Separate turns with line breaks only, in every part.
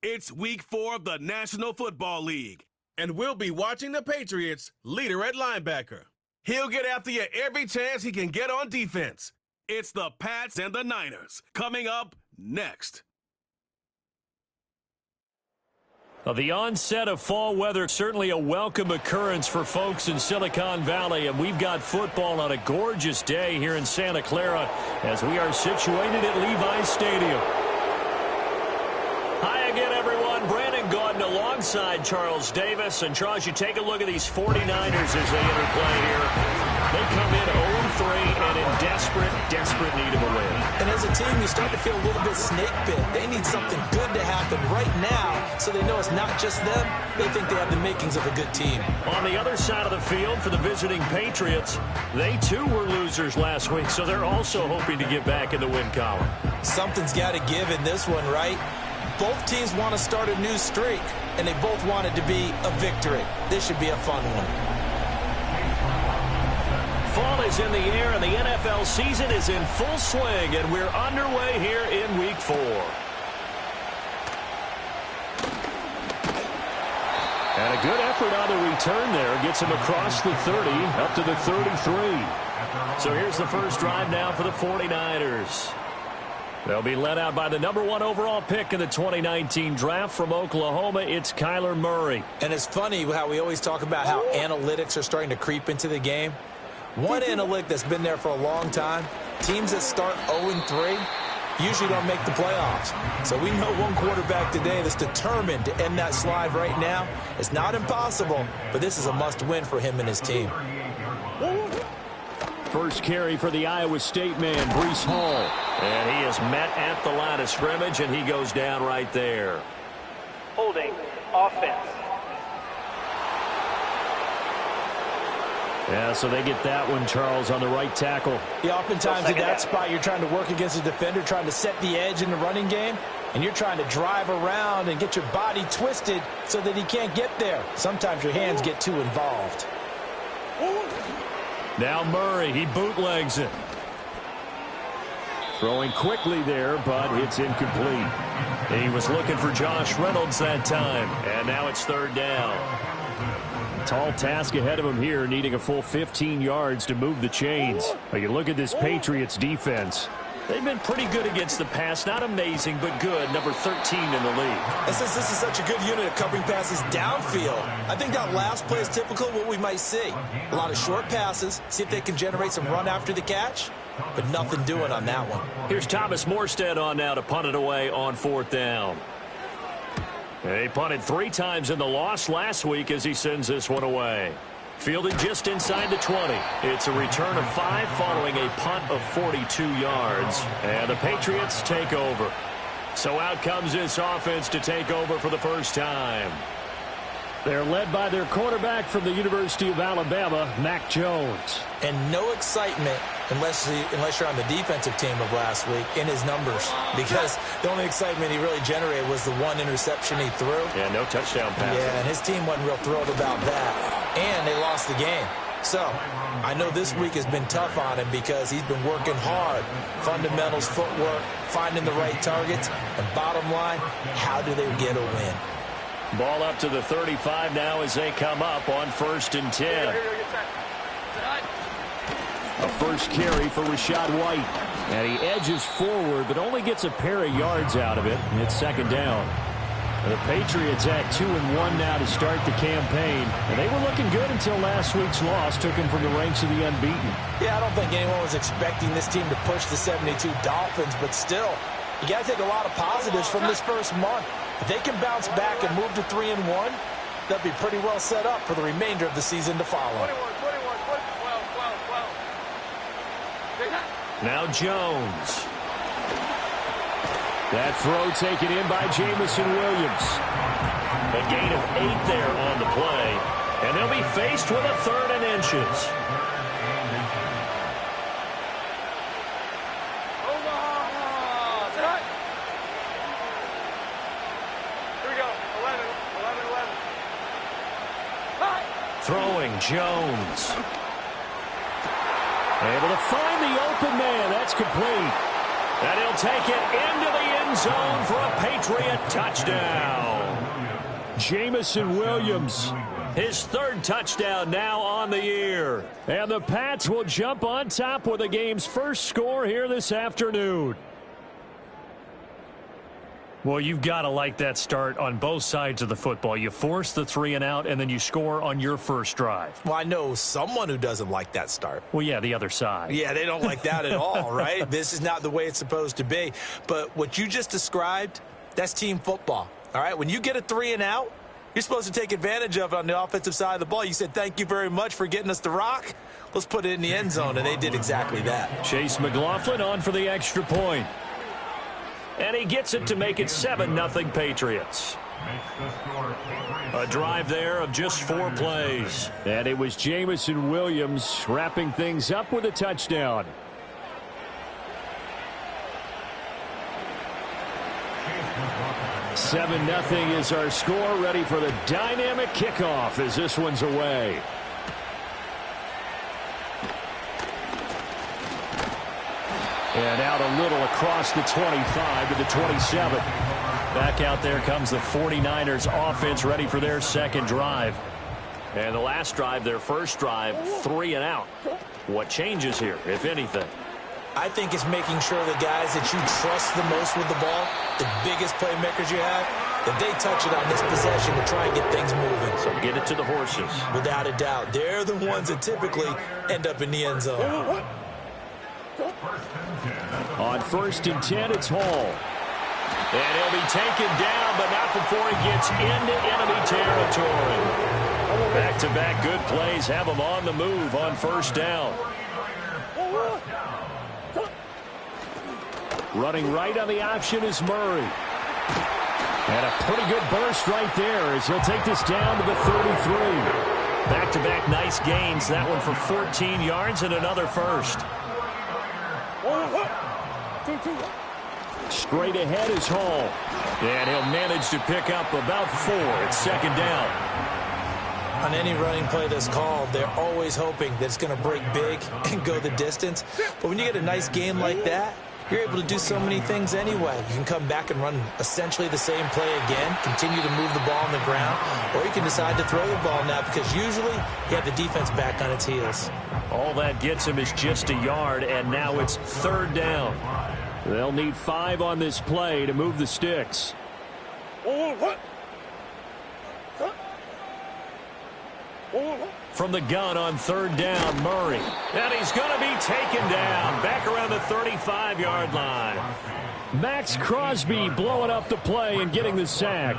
It's week 4 of the National Football League, and we'll be watching the Patriots' leader at linebacker. He'll get after you every chance he can get on defense. It's the Pats and the Niners coming up next.
Well, the onset of fall weather, certainly a welcome occurrence for folks in Silicon Valley, and we've got football on a gorgeous day here in Santa Clara as we are situated at Levi's Stadium. Hi again, everyone. Brandon Gaudin alongside Charles Davis. And Charles, you take a look at these 49ers as they interplay here. They come in 0-3 and in desperate need of a win.
And as a team, you start to feel a little bit snake bit. They need something good to happen right now so they know it's not just them. They think they have the makings of a good team.
On the other side of the field for the visiting Patriots, they too were losers last week, so they're also hoping to get back in the win column.
Something's got to give in this one, right? Both teams want to start a new streak, and they both want it to be a victory. This should be a fun one.
Fall is in the air, and the NFL season is in full swing, and we're underway here in Week 4. And a good effort on the return there. Gets him across the 30, up to the 33. So here's the first drive now for the 49ers. They'll be led out by the #1 overall pick in the 2019 draft from Oklahoma. It's Kyler Murray.
And it's funny how we always talk about how analytics are starting to creep into the game. One analytic that's been there for a long time, teams that start 0-3 usually don't make the playoffs. So we know one quarterback today that's determined to end that slide right now. It's not impossible, but this is a must-win for him and his team.
First carry for the Iowa State man, Breece Hall. And he is met at the line of scrimmage, and he goes down right there.
Holding offense.
Yeah, so they get that one, Charles, on the right tackle.
Yeah, oftentimes in that spot, you're trying to work against a defender, trying to set the edge in the running game, and you're trying to drive around and get your body twisted so that he can't get there. Sometimes your hands get too involved.
Now Murray, he bootlegs it. Throwing quickly there, but it's incomplete. He was looking for Josh Reynolds that time, and now it's third down. Tall task ahead of him here, needing a full 15 yards to move the chains. But you look at this Patriots defense. They've been pretty good against the pass. Not amazing, but good. Number 13 in the league.
And since this is such a good unit of covering passes downfield, I think that last play is typical of what we might see. A lot of short passes, see if they can generate some run after the catch, but nothing doing on that one.
Here's Thomas Morstead on now to punt it away on fourth down. He punted 3 times in the loss last week as he sends this one away. Fielded just inside the 20. It's a return of 5 following a punt of 42 yards. And the Patriots take over. So out comes this offense to take over for the first time. They're led by their quarterback from the University of Alabama, Mac Jones.
And no excitement unless you're on the defensive team of last week in his numbers. Because the only excitement he really generated was the 1 interception he threw.
Yeah, no touchdown pass.
Yeah, and his team wasn't real thrilled about that. And they lost the game. So, I know this week has been tough on him because he's been working hard. Fundamentals, footwork, finding the right targets. And bottom line, how do they get a win?
Ball up to the 35 now as they come up on 1st and 10. A first carry for Rachaad White. And he edges forward, but only gets a pair of yards out of it. And it's 2nd down. The Patriots at 2-1 now to start the campaign. And they were looking good until last week's loss took them from the ranks of the unbeaten.
Yeah, I don't think anyone was expecting this team to push the 72 Dolphins, but still, you got to take a lot of positives from this first month. If they can bounce back and move to 3-1, they'll be pretty well set up for the remainder of the season to follow.
Now Jones. That throw taken in by Jamison Williams. A gain of 8 there on the play. And they'll be faced with a 3rd and inches. Throwing Jones. Able to find the open man. That's complete. And he'll take it into the end zone for a Patriot touchdown.
Jamison Williams,
his third touchdown now on the year.
And the Pats will jump on top with the game's first score here this afternoon.
Well, you've got to like that start on both sides of the football. You force the 3 and out, and then you score on your first drive.
Well, I know someone who doesn't like that start.
Well, yeah, the other side.
Yeah, they don't like that at all, right? This is not the way it's supposed to be. But what you just described, that's team football, all right? When you get a 3 and out, you're supposed to take advantage of it on the offensive side of the ball. You said, thank you very much for getting us the rock. Let's put it in the end zone, and they did exactly that.
Chase McLaughlin on for the extra point. And he gets it to make it 7-0 Patriots. A drive there of just 4 plays.
And it was Jamison Williams wrapping things up with a touchdown. $7-0 is our score, ready for the dynamic kickoff as this one's away. And out a little across the 25 to the 27.
Back out there comes the 49ers offense ready for their second drive. And the last drive, their first drive, 3 and out. What changes here, if anything?
I think it's making sure the guys that you trust the most with the ball, the biggest playmakers you have, that they touch it on this possession to try and get things moving.
So get it to the horses.
Without a doubt. They're the ones that typically end up in the end zone.
On 1st and 10, it's Hall.
And he'll be taken down, but not before he gets into enemy territory. Back-to-back good plays have him on the move on 1st down.
Running right on the option is Murray. And a pretty good burst right there as he'll take this down to the 33.
Back-to-back nice gains. That one for 14 yards and another first.
Straight ahead is Hall.
And he'll manage to pick up about 4. It's 2nd down.
On any running play that's called, they're always hoping that it's going to break big and go the distance. But when you get a nice game like that, you're able to do so many things anyway. You can come back and run essentially the same play again, continue to move the ball on the ground, or you can decide to throw the ball now because usually you have the defense back on its heels.
All that gets him is just a yard, and now it's 3rd down.
They'll need 5 on this play to move the sticks.
From the gun on 3rd down, Murray. And he's going to be taken down back around the 35-yard line.
Max Crosby blowing up the play and getting the sack.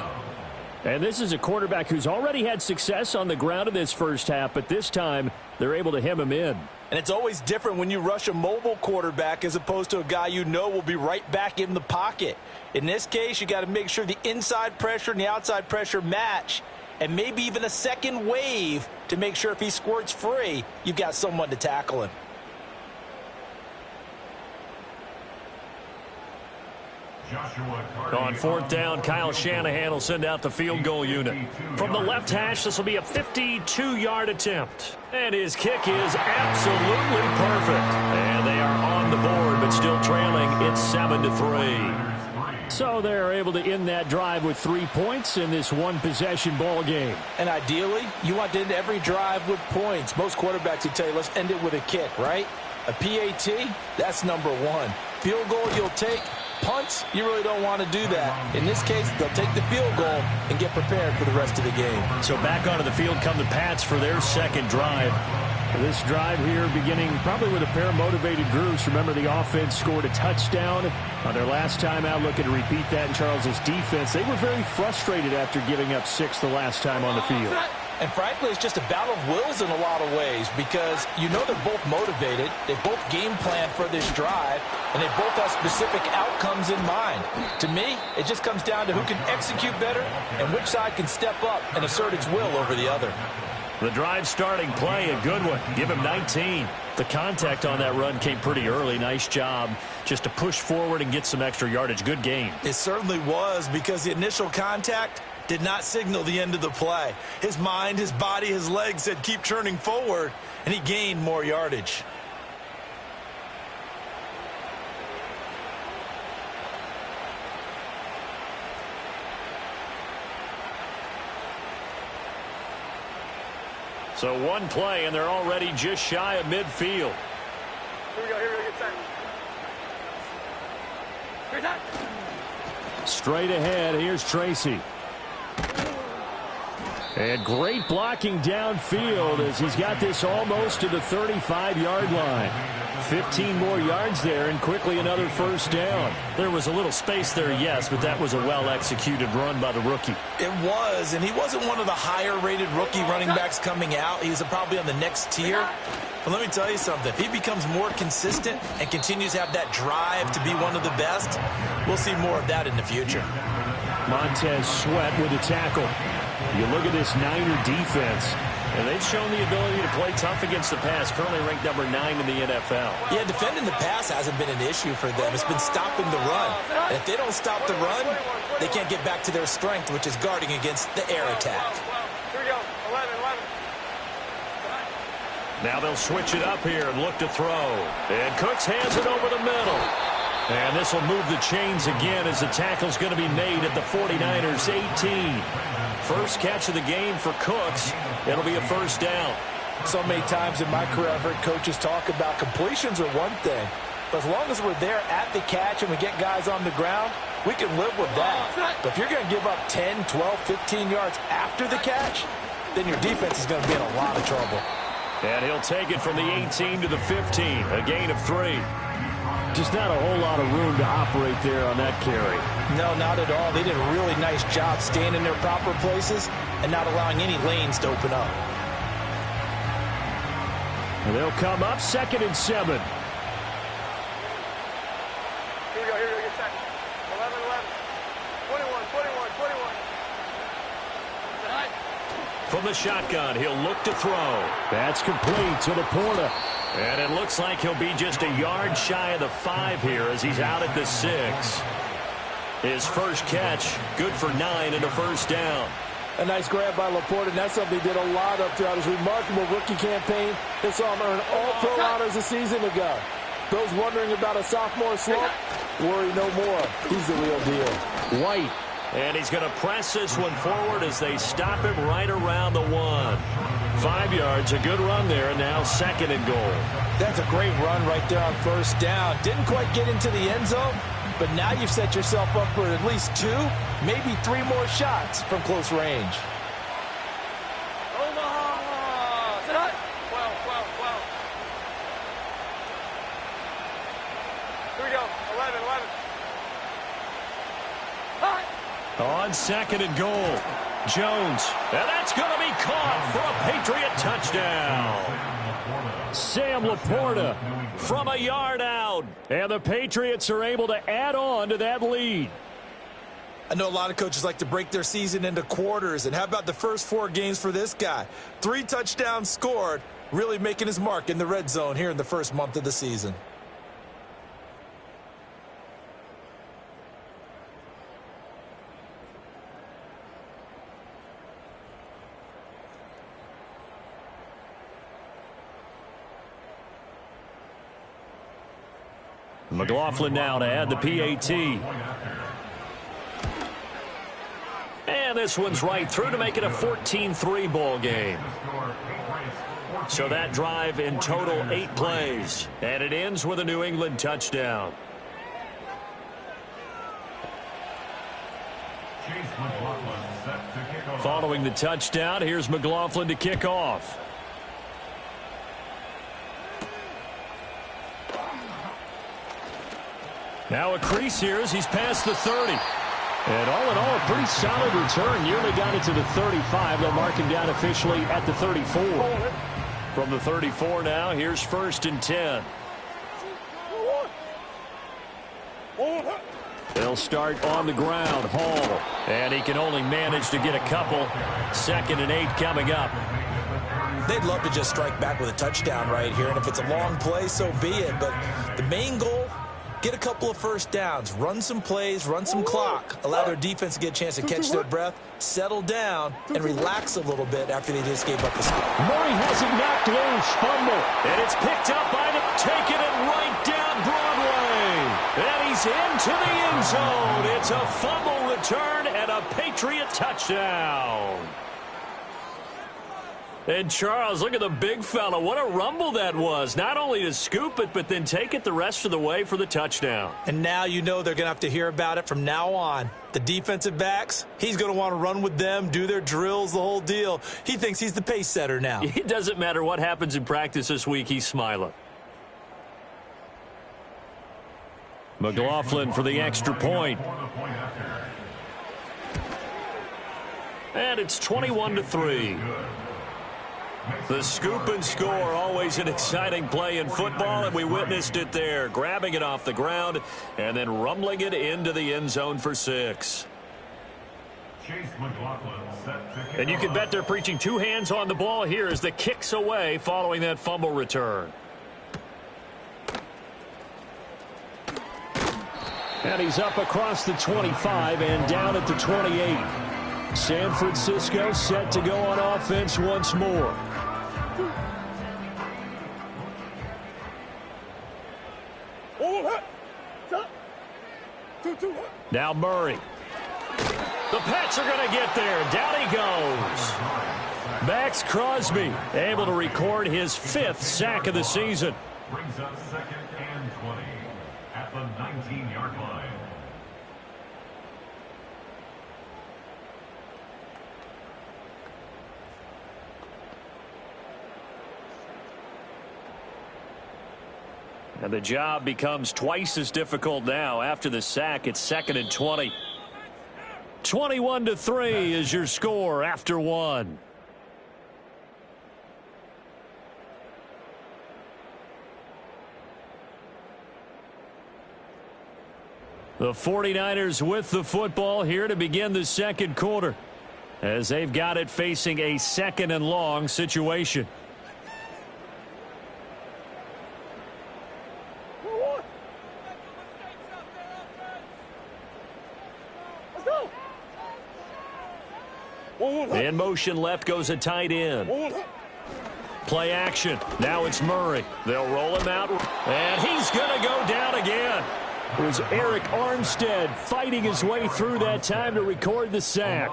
And this is a quarterback who's already had success on the ground in this first half, but this time they're able to hem him in.
And it's always different when you rush a mobile quarterback as opposed to a guy you know will be right back in the pocket. In this case, you got to make sure the inside pressure and the outside pressure match, and maybe even a second wave to make sure if he squirts free, you've got someone to tackle him.
On 4th down, Kyle Shanahan will send out the field goal unit. From the left hash, this will be a 52-yard attempt. And his kick is absolutely perfect. And they are on the board, but still trailing. It's 7-3.
So they're able to end that drive with 3 points in this one-possession ball game.
And ideally, you want to end every drive with points. Most quarterbacks would tell you, let's end it with a kick, right? A PAT, that's number 1. Field goal you'll take. Punts, you really don't want to do that. In this case, they'll take the field goal and get prepared for the rest of the game.
So back onto the field come the Pats for their second drive.
This drive here beginning probably with a pair of motivated groups. Remember, the offense scored a touchdown on their last time out, looking to repeat that in Charles's defense. They were very frustrated after giving up 6 the last time on the field.
And frankly, it's just a battle of wills in a lot of ways because you know they're both motivated, they both game plan for this drive, and they both have specific outcomes in mind. To me, it just comes down to who can execute better and which side can step up and assert its will over the other.
The drive starting play, a good one. Give him 19. The contact on that run came pretty early. Nice job just to push forward and get some extra yardage. Good game.
It certainly was because the initial contact did not signal the end of the play. His mind, his body, his legs said keep churning forward, and he gained more yardage.
So one play, and they're already just shy of midfield.
Here we go, get set. Here's that.
Straight ahead, here's Tracy. And great blocking downfield as he's got this almost to the 35-yard line. 15 more yards there and quickly another first down.
There was a little space there, yes, but that was a well-executed run by the rookie.
It was, and he wasn't one of the higher-rated rookie running backs coming out. He's probably on the next tier. But let me tell you something. If he becomes more consistent and continues to have that drive to be one of the best, we'll see more of that in the future.
Montez Sweat with a tackle. You look at this Niner defense.
And they've shown the ability to play tough against the pass, currently ranked number 9 in the NFL.
Yeah, defending the pass hasn't been an issue for them. It's been stopping the run. And if they don't stop the run, they can't get back to their strength, which is guarding against the air attack.
Here we go, 11.
Now they'll switch it up here and look to throw. And Cooks hands it over the middle. And this will move the chains again as the tackle's going to be made at the 49ers 18. First catch of the game for Cooks. It'll be a first down.
So many times in my career I've heard coaches talk about completions are one thing. But as long as we're there at the catch and we get guys on the ground, we can live with that. But if you're going to give up 10, 12, 15 yards after the catch, then your defense is going to be in a lot of trouble.
And he'll take it from the 18 to the 15, a gain of 3.
Just not a whole lot of room to operate there on that carry.
No, not at all. They did a really nice job staying in their proper places and not allowing any lanes to open up.
And they'll come up 2nd and 7.
Here we go, get set. 11. 21.
From the shotgun, he'll look to throw.
That's complete to Laporta.
And it looks like he'll be just a yard shy of the 5 here as he's out at the 6. His first catch, good for 9 and a first down.
A nice grab by Laporta, and that's something he did a lot of throughout his remarkable rookie campaign. They saw him earn all-pro honors a season ago. Those wondering about a sophomore slump, worry no more. He's the real deal.
White.
And he's going to press this one forward as they stop him right around the 1. 5 yards, a good run there, and now 2nd and goal.
That's a great run right there on first down. Didn't quite get into the end zone, but now you've set yourself up for at least 2, maybe 3 more shots from close range.
Omaha! Sit up! 12. Here we go, 11. Hot!
On 2nd and goal, Jones. And that's going to be caught for a Patriot touchdown.
Sam Laporta
From a yard out.
and the Patriots are able to add on to that lead.
I know a lot of coaches like to break their season into quarters, and how about the first 4 games for this guy? 3 touchdowns scored, really making his mark in the red zone here in the first month of the season.
McLaughlin now to add the PAT. And this one's right through to make it a 14-3 ball game. So that drive in total 8 plays. And it ends with a New England touchdown. Following the touchdown, here's McLaughlin to kick off. Now a crease here as he's past the 30.
And all in all, a pretty solid return. Nearly got it to the 35. They'll mark him down officially at the 34.
From the 34 now, here's 1st and 10.
They'll start on the ground. Hall.
And he can only manage to get a couple. 2nd and 8 coming up.
They'd love to just strike back with a touchdown right here, and if it's a long play, so be it. But the main goal, get a couple of first downs, run some plays, run some clock, allow their defense to get a chance to catch their breath, settle down, and relax a little bit after they just gave up the score.
Murray has it knocked loose. Fumble.
And it's picked up by the taking it right down Broadway. And he's into the end zone. It's a fumble return and a Patriot touchdown. And Charles, look at the big fella. What a rumble that was. Not only to scoop it, but then take it the rest of the way for the touchdown.
And now you know they're going to have to hear about it from now on. The defensive backs, he's going to want to run with them, do their drills, the whole deal. He thinks he's the pace setter now.
It doesn't matter what happens in practice this week. He's smiling. McLaughlin for the extra point. And it's 21-3. The scoop and score, always an exciting play in football, and we witnessed it there, grabbing it off the ground and then rumbling it into the end zone for 6. And you can bet they're preaching 2 hands on the ball here as the kick's away following that fumble return.
And he's up across the 25 and down at the 28. San Francisco set to go on offense once more. Now Murray.
The Pats are going to get there. Down he goes.
Max Crosby able to record his 5th sack of the season.
Brings up 2nd and 20 at the 19-yard line.
And the job becomes twice as difficult now. After the sack, it's 2nd and 20.
21-3 is your score after 1. The 49ers with the football here to begin the second quarter, as they've got it facing a 2nd and long situation.
In motion left goes a tight end. Play action. Now it's Murray. They'll roll him out, and he's going to go down again.
It was Eric Armstead fighting his way through that time to record the sack.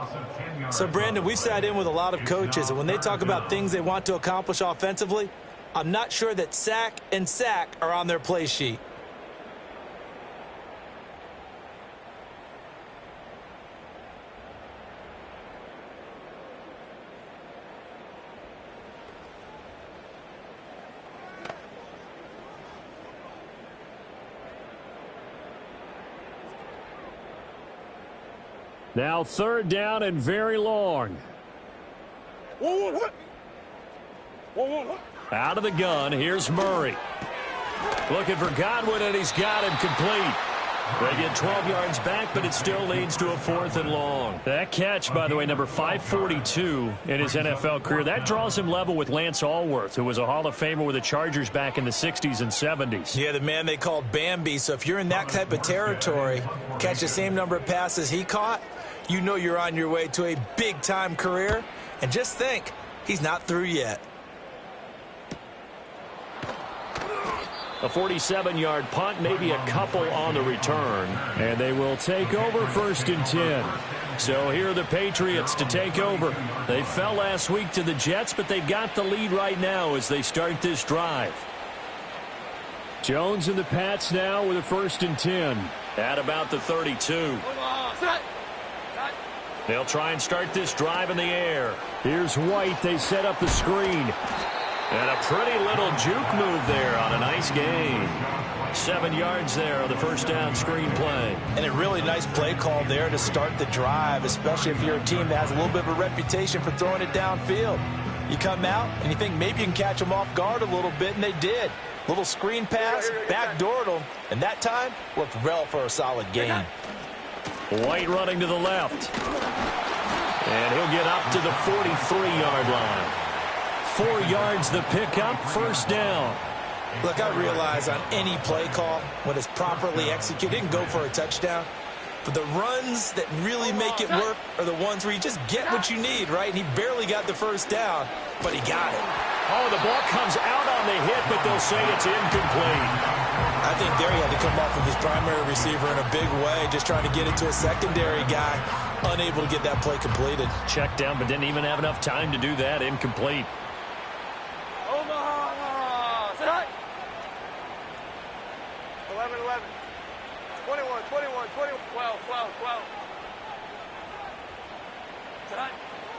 So, Brandon, we sat in with a lot of coaches, and when they talk about things they want to accomplish offensively, I'm not sure that sack and sack are on their play sheet.
Now 3rd down and very long.
Out of the gun, here's Murray. Looking for Godwin, and he's got him complete. They get 12 yards back, but it still leads to a 4th and long.
That catch, by the way, number 542 in his NFL career, that draws him level with Lance Allworth, who was a Hall of Famer with the Chargers back in the 60s and 70s.
Yeah, the man they called Bambi. So if you're in that type of territory, catch the same number of passes he caught, you know you're on your way to a big-time career. And just think, he's not through yet.
A 47-yard punt, maybe a couple on the return.
And they will take over 1st and 10.
So here are the Patriots to take over.
They fell last week to the Jets, but they've got the lead right now as they start this drive. Jones and the Pats now with a 1st and 10.
At about the 32. They'll try and start this drive in the air.
Here's White. They set up the screen.
And a pretty little juke move there on a nice gain. 7 yards there on the 1st down screen play.
And a really nice play call there to start the drive, especially if you're a team that has a little bit of a reputation for throwing it downfield. You come out and you think maybe you can catch them off guard a little bit, and they did. Little screen pass, backdoored them, and that time worked well for a solid gain.
White running to the left. And he'll get up to the 43-yard line.
4 yards the pickup, 1st down.
Look, I realize on any play call, when it's properly executed, it can go for a touchdown. But the runs that really make it work are the ones where you just get what you need, right? And he barely got the 1st down, but he got it.
Oh, the ball comes out on the hit, but they'll say it's incomplete.
I think there he had to come off of his primary receiver in a big way, just trying to get it to a secondary guy, unable to get that play completed.
Checked down, but didn't even have enough time to do that. Incomplete.
11, 11. 21, 21, 21. 12, 12, 12.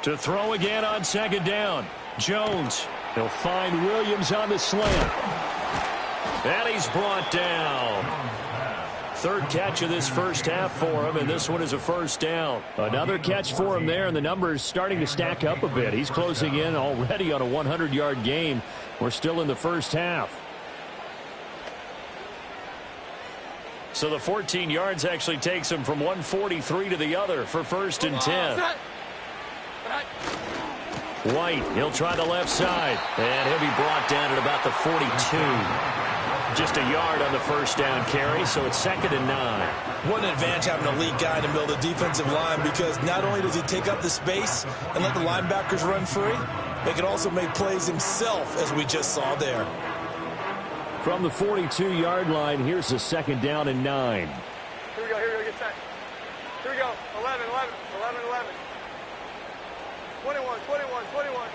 To throw again on second down. Jones. He'll find Williams on the slant. And he's brought down. Third catch of this first half for him, and this one is a first down. Another catch for him there, and the numbers starting to stack up a bit. He's closing in already on a 100-yard game. We're still in the first half. So the 14 yards actually takes him from 143 to the other for first and 10. White, he'll try the left side, and he'll be brought down at about the 42. Just a yard on the first down carry, so it's second and 9.
What an advantage having an elite guy in the middle of the defensive line, because not only does he take up the space and let the linebackers run free, they can also make plays himself, as we just saw there.
From the 42-yard line, here's the second down and 9.
Here we go, get set. Here we go, 11, 11, 11, 11. 21, 21, 21.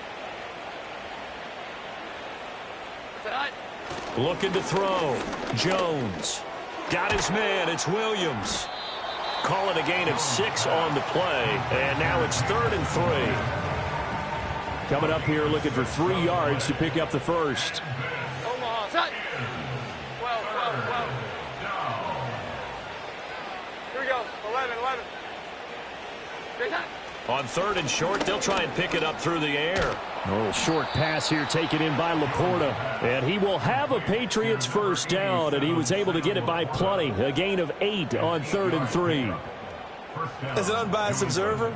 Looking to throw. Jones. Got his man. It's Williams. Call it a gain of 6 on the play. And now it's 3rd and 3.
Coming up here looking for 3 yards to pick up the first.
Omaha, set. 12, 12, 12. Here we go, 11, 11. Great time.
On 3rd and short, they'll try and pick it up through the air.
A little short pass here taken in by Laporta. And he will have a Patriots first down, and he was able to get it by plenty. A gain of 8 on 3rd and 3.
As an unbiased observer,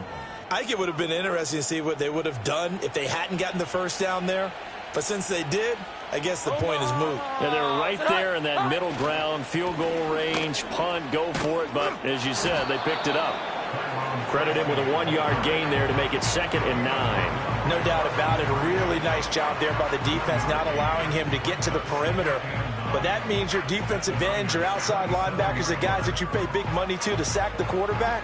I think it would have been interesting to see what they would have done if they hadn't gotten the first down there. But since they did, I guess the point is moot.
Yeah, they're right there in that middle ground, field goal range, punt, go for it. But as you said, they picked it up. Credit him with a 1-yard gain there to make it 2nd and 9.
No doubt about it. A really nice job there by the defense, not allowing him to get to the perimeter. But that means your defensive ends, your outside linebackers, the guys that you pay big money to sack the quarterback,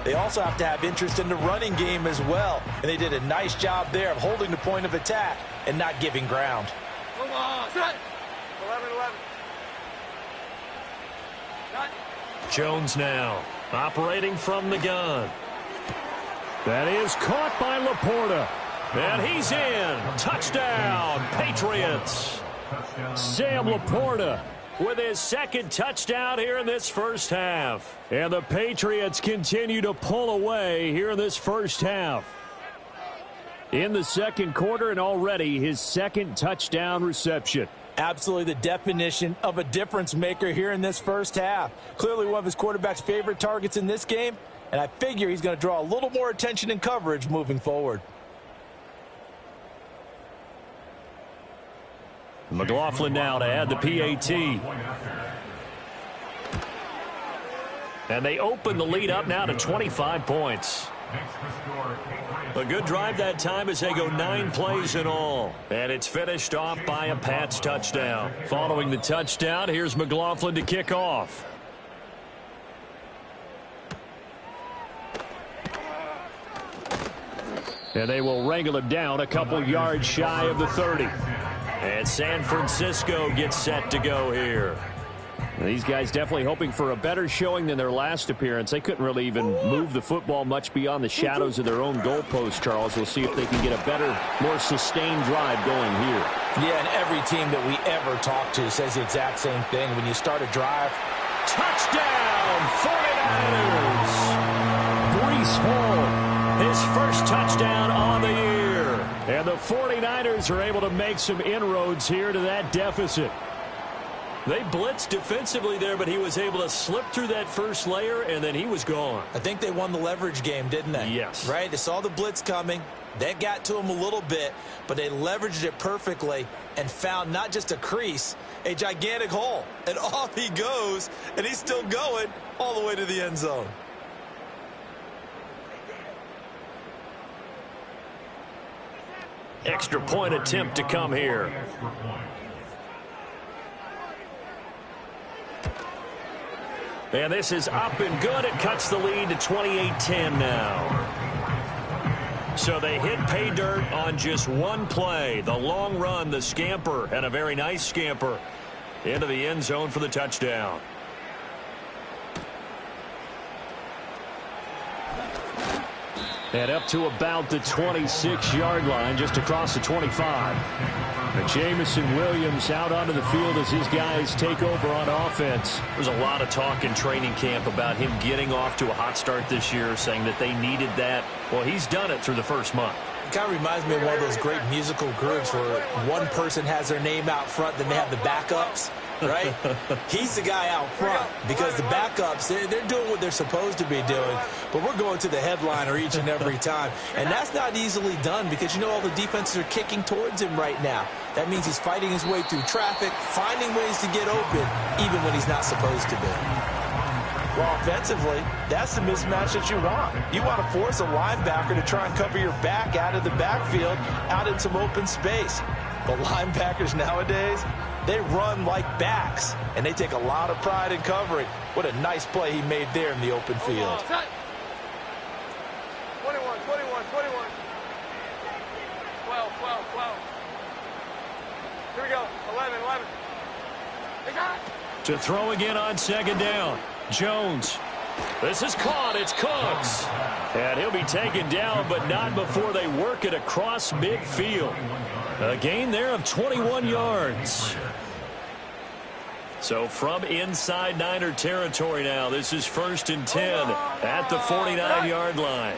they also have to have interest in the running game as well. And they did a nice job there of holding the point of attack and not giving ground.
11, 11.
Jones now operating from the gun.
That is caught by Laporta.
And he's in. Touchdown, Patriots.
Sam Laporta
with his 2nd touchdown here in this first half.
And the Patriots continue to pull away here in this first half. In the second quarter, and already his 2nd touchdown reception.
Absolutely the definition of a difference maker here in this first half. Clearly one of his quarterback's favorite targets in this game, and I figure he's going to draw a little more attention and coverage moving forward.
McLaughlin now to add the PAT. And they open the lead up now to 25 points. A good drive that time as they go 9 plays in all. And it's finished off by a Pats touchdown. Following the touchdown, here's McLaughlin to kick off.
And they will wrangle him down a couple yards shy of the 30.
And San Francisco gets set to go here.
These guys definitely hoping for a better showing than their last appearance. They couldn't really even move the football much beyond the shadows of their own goalpost, Charles. We'll see if they can get a better, more sustained drive going here.
Yeah, and every team that we ever talk to says the exact same thing. When you start a drive,
touchdown, 49ers!
Breece Hall,
his first touchdown on the year.
And the 49ers are able to make some inroads here to that deficit.
They blitzed defensively there, but he was able to slip through that first layer, and then he was gone.
I think they won the leverage game, didn't they?
Yes.
Right? They saw the blitz coming. That got to him a little bit, but they leveraged it perfectly and found not just a crease, a gigantic hole. And off he goes, and he's still going all the way to the end zone.
Extra point attempt to come here. And this is up and good. It cuts the lead to 28-10 now. So they hit pay dirt on just one play. The long run, the scamper, and a very nice scamper. into the end zone for the touchdown.
And up to about the 26-yard line, just across the 25. And Jamison Williams out onto the field as his guys take over on offense.
There's a lot of talk in training camp about him getting off to a hot start this year, saying that they needed that. Well, he's done it through the first month.
It kind of reminds me of one of those great musical groups where one person has their name out front, then they have the backups, right? He's the guy out front because the backups, they're doing what they're supposed to be doing, but we're going to the headliner each and every time. And that's not easily done because, you know, all the defenses are kicking towards him right now. That means he's fighting his way through traffic, finding ways to get open, even when he's not supposed to be. Well, offensively, that's the mismatch that you want. You want to force a linebacker to try and cover your back out of the backfield, out in some open space. But linebackers nowadays, they run like backs, and they take a lot of pride in covering. What a nice play he made there in the open field.
21, 21, 21. 12, 12, 12. Here we go. 11, 11.
To throw again on second down. Jones. This is caught. It's Cooks. And he'll be taken down, but not before they work it across midfield. A gain there of 21 yards. So from inside Niner territory now, this is 1st and 10 at the 49-yard line.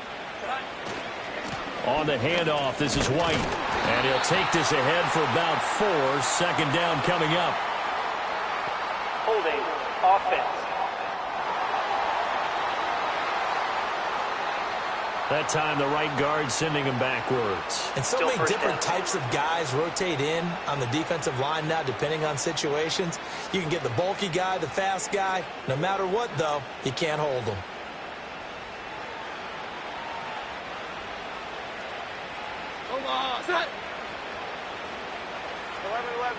On the handoff, this is White. And he'll take this ahead for about 4. 2nd down coming up.
Holding offense.
That time the right guard sending him backwards.
And so many different types of guys rotate in on the defensive line now, depending on situations. You can get the bulky guy, the fast guy. No matter what, though, you can't hold them.
Set. 11, 11.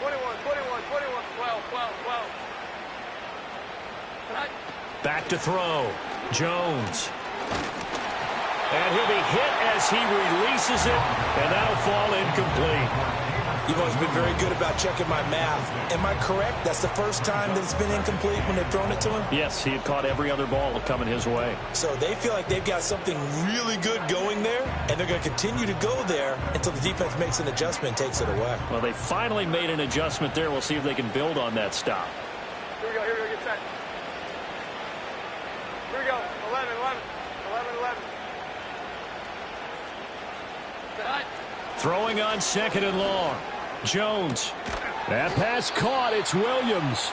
21, 21, 21, 12, 12, 12.
Back to throw. Jones. And he'll be hit as he releases it, and that'll fall incomplete.
You've always been very good about checking my math. Am I correct? That's the first time that it's been incomplete when they've thrown it to him?
Yes, he had caught every other ball coming his way.
So they feel like they've got something really good going there, and they're going to continue to go there until the defense makes an adjustment and takes it away.
Well, they finally made an adjustment there. We'll see if they can build on that stop.
Here we go, get set. Here we go, 11, 11. 11, 11. Set.
Throwing on 2nd and long. Jones.
That pass caught. It's Williams.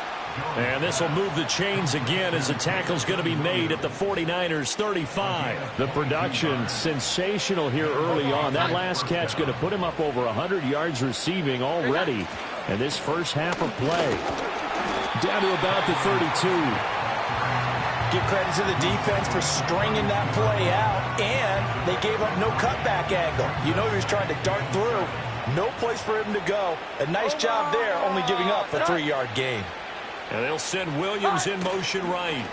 And this will move the chains again as the tackle's going to be made at the 49ers 35.
The production sensational here early on. That last catch going to put him up over 100 yards receiving already in this first half of play. Down to about the 32.
Give credit to the defense for stringing that play out, and they gave up no cutback angle. You know he was trying to dart through. No place for him to go. A nice job there, only giving up a 3-yard gain.
And they'll send Williams in motion right.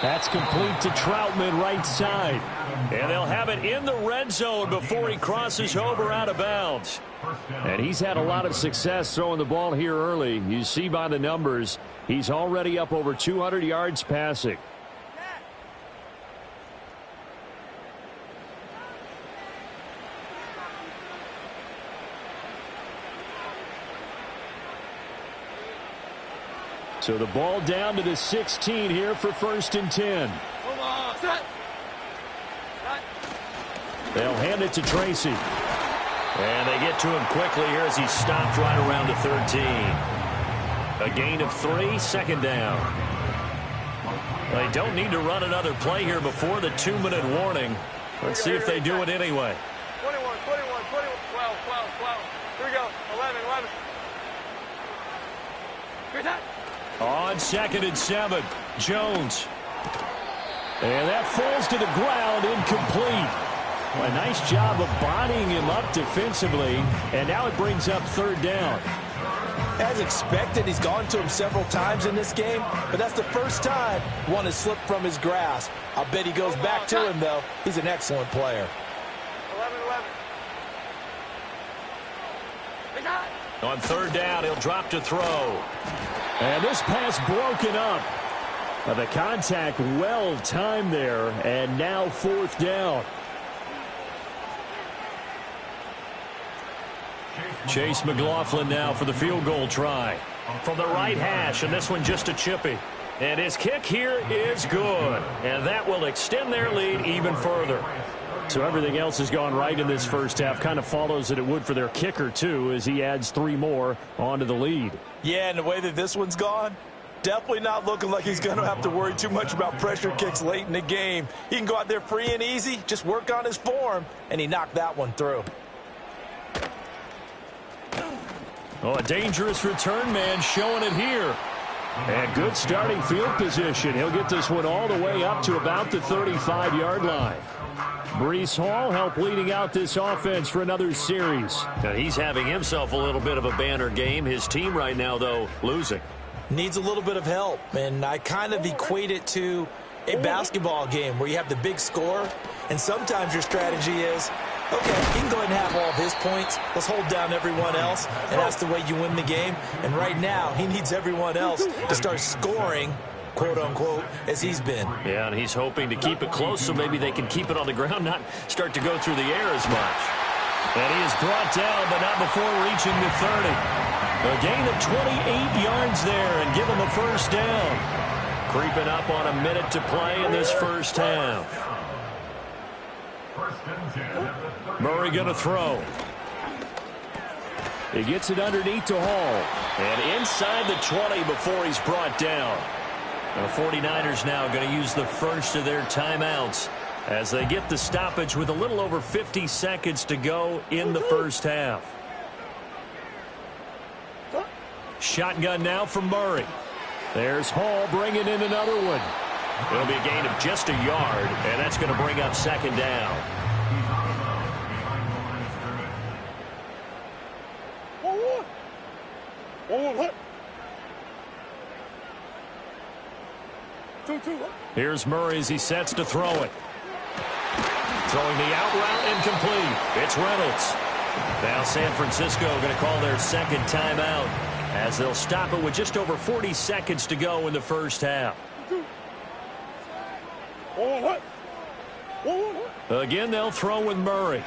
That's complete to Troutman right side.
And they'll have it in the red zone before he crosses over out of bounds.
And he's had a lot of success throwing the ball here early. You see by the numbers, he's already up over 200 yards passing. So the ball down to the 16 here for 1st and 10. They'll hand it to Tracy.
And they get to him quickly here as he stopped right around the 13. A gain of 3, 2nd down. They don't need to run another play here before the 2-minute warning. Let's see if they do it anyway.
21, 21, 21, 12, 12, 12. Here we go, 11, 11. Here's that.
On 2nd and 7, Jones. And that falls to the ground, incomplete. Well, a nice job of bodying him up defensively, and now it brings up 3rd down.
As expected, he's gone to him several times in this game, but that's the first time one has slipped from his grasp. I'll bet he goes back to him, though. He's an excellent player.
11-11.
On third down, he'll drop to throw.
And this pass broken up. The contact well timed there, and now fourth down.
Chase McLaughlin now for the field goal try. From the right hash, and this one just a chippy. And his kick here is good. And that will extend their lead even further.
So everything else has gone right in this first half. Kind of follows that it would for their kicker, too, as he adds 3 more onto the lead.
Yeah, and the way that this one's gone, definitely not looking like he's going to have to worry too much about pressure kicks late in the game. He can go out there free and easy, just work on his form, and he knocked that one through.
Oh, a dangerous return man showing it here.
And good starting field position. He'll get this one all the way up to about the 35-yard line. Breece Hall helped leading out this offense for another series.
Now he's having himself a little bit of a banner game. His team right now, though, losing.
Needs a little bit of help, and I kind of equate it to a basketball game where you have the big score, and sometimes your strategy is, okay, he can go ahead and have all of his points. Let's hold down everyone else, and that's the way you win the game. And right now, he needs everyone else to start scoring, quote-unquote, as he's been.
Yeah, and he's hoping to keep it close so maybe they can keep it on the ground, not start to go through the air as much.
And he is brought down, but not before reaching the 30. A gain of 28 yards there and give him a first down.
Creeping up on a minute to play in this first half. Murray going to throw.
He gets it underneath to Hall.
And inside the 20 before he's brought down. The 49ers now going to use the first of their timeouts as they get the stoppage with a little over 50 seconds to go in the first half. Shotgun now from Murray.
There's Hall bringing in another one.
It'll be a gain of just a yard, and that's going to bring up second down.
Here's Murray as he sets to throw it.
Throwing the out route incomplete. It's Reynolds. Now San Francisco going to call their second timeout as they'll stop it with just over 40 seconds to go in the first half.
Again, they'll throw with Murray.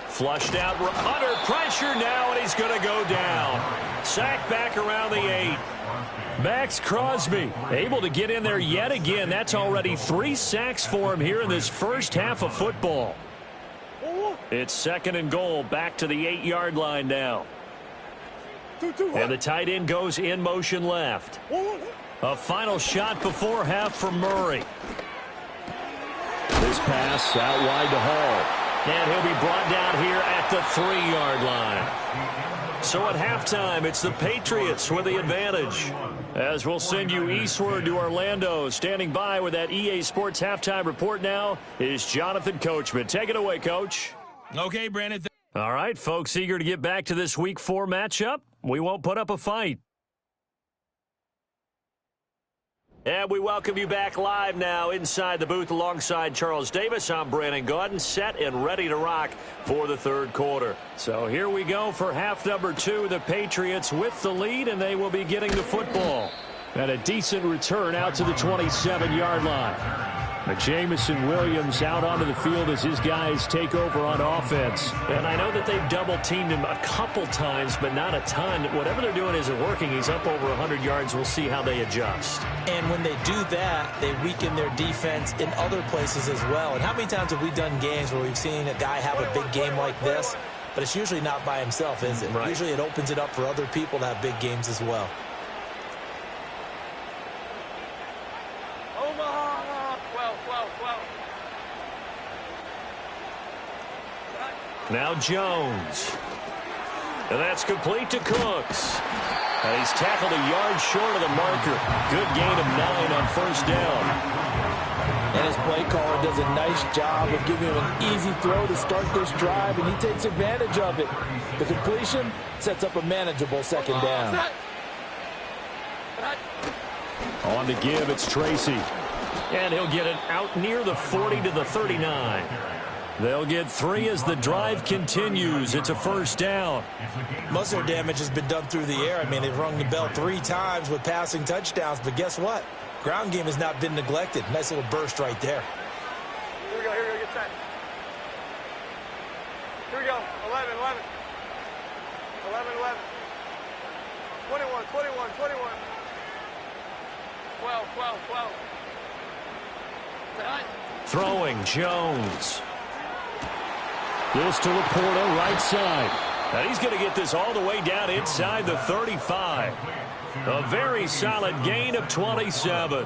Flushed out under pressure now, and he's going to go down. Sacked back around the 8.
Max Crosby able to get in there yet again. That's already 3 sacks for him here in this first half of football. It's second and goal, back to the 8-yard line now. And the tight end goes in motion left. A final shot before half from Murray. This pass out wide to Hall.
And he'll be brought down here at the 3-yard line. So at halftime, it's the Patriots with the advantage. As we'll send you eastward to Orlando. Standing by with that EA Sports halftime report now is Jonathan Coachman. Take it away, Coach.
Okay, Brandon.
All right, folks, eager to get back to this Week 4 matchup. We won't put up a fight. And we welcome you back live now inside the booth alongside Charles Davis. I'm Brandon Gaudin, set and ready to rock for the third quarter. So here we go for half number 2. The Patriots with the lead, and they will be getting the football.
And a decent return out to the 27-yard line. Jamison Williams out onto the field as his guys take over on offense.
And I know that they've double-teamed him a couple times, but not a ton. Whatever they're doing isn't working. He's up over 100 yards. We'll see how they adjust.
And when they do that, they weaken their defense in other places as well. And how many times have we done games where we've seen a guy have a big game like this, but it's usually not by himself, is it?
Right.
Usually it opens it up for other people to have big games as well.
Now Jones. And that's complete to Cooks. And he's tackled a yard short of the marker. Good gain of 9 on first down.
And his play caller does a nice job of giving him an easy throw to start this drive, and he takes advantage of it. The completion sets up a manageable second down.
On the give, it's Tracy. And he'll get it out near the 40 to the 39. They'll get 3 as the drive continues. It's a first down.
Most of their damage has been done through the air. I mean, they've rung the bell 3 times with passing touchdowns, but guess what? Ground game has not been neglected. Nice little burst right there.
Here we go, get set. Here we go, 11, 11. 11, 11. 21, 21, 21. 12, 12, 12.
Throwing, Jones. This to Laporta, right side. And he's going to get this all the way down inside the 35. A very solid gain of 27.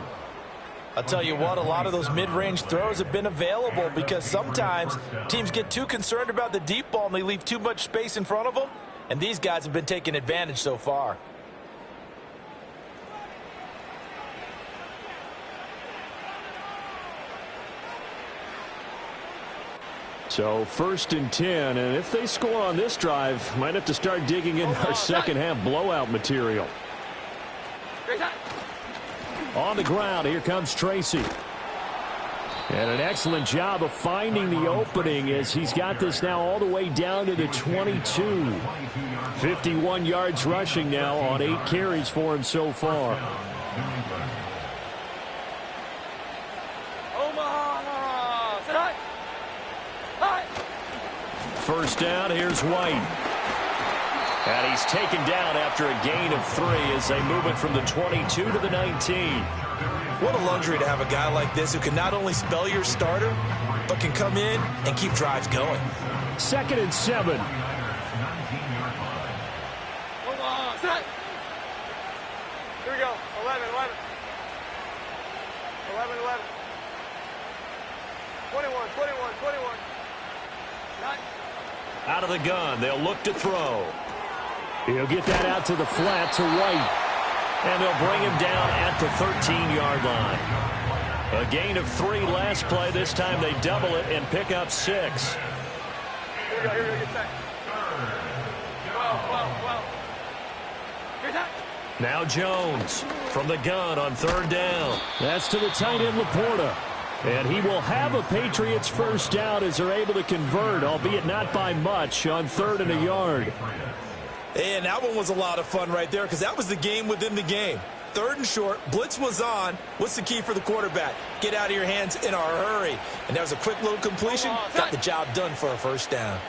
I'll tell you what, a lot of those mid-range throws have been available because sometimes teams get too concerned about the deep ball and they leave too much space in front of them. And these guys have been taking advantage so far.
So 1st and 10, and if they score on this drive, might have to start digging in our second half blowout material. On the ground, here comes Tracy. And an excellent job of finding the opening as he's got this now all the way down to the 22. 51 yards rushing now on 8 carries for him so far.
First down, here's White. And he's taken down after a gain of 3 as they move it from the 22 to the 19.
What a luxury to have a guy like this who can not only spell your starter, but can come in and keep drives going.
2nd and 7.
Hold on, set. Here we go, 11, 11. 11, 11. 21, 21, 21. Nine.
Out of the gun, they'll look to throw.
He'll get that out to the flat to White.
And they'll bring him down at the 13-yard line. A gain of 3 last play. This time they double it and pick up 6.
Here we go, get set. 12, 12, 12. Here's that.
Now Jones from the gun on 3rd down.
That's to the tight end, Laporta. And he will have a Patriots first down as they're able to convert, albeit not by much, on 3rd and a yard.
And that one was a lot of fun right there because that was the game within the game. 3rd and short, blitz was on. What's the key for the quarterback? Get out of your hands in a hurry. And that was a quick little completion. Got the job done for a first down.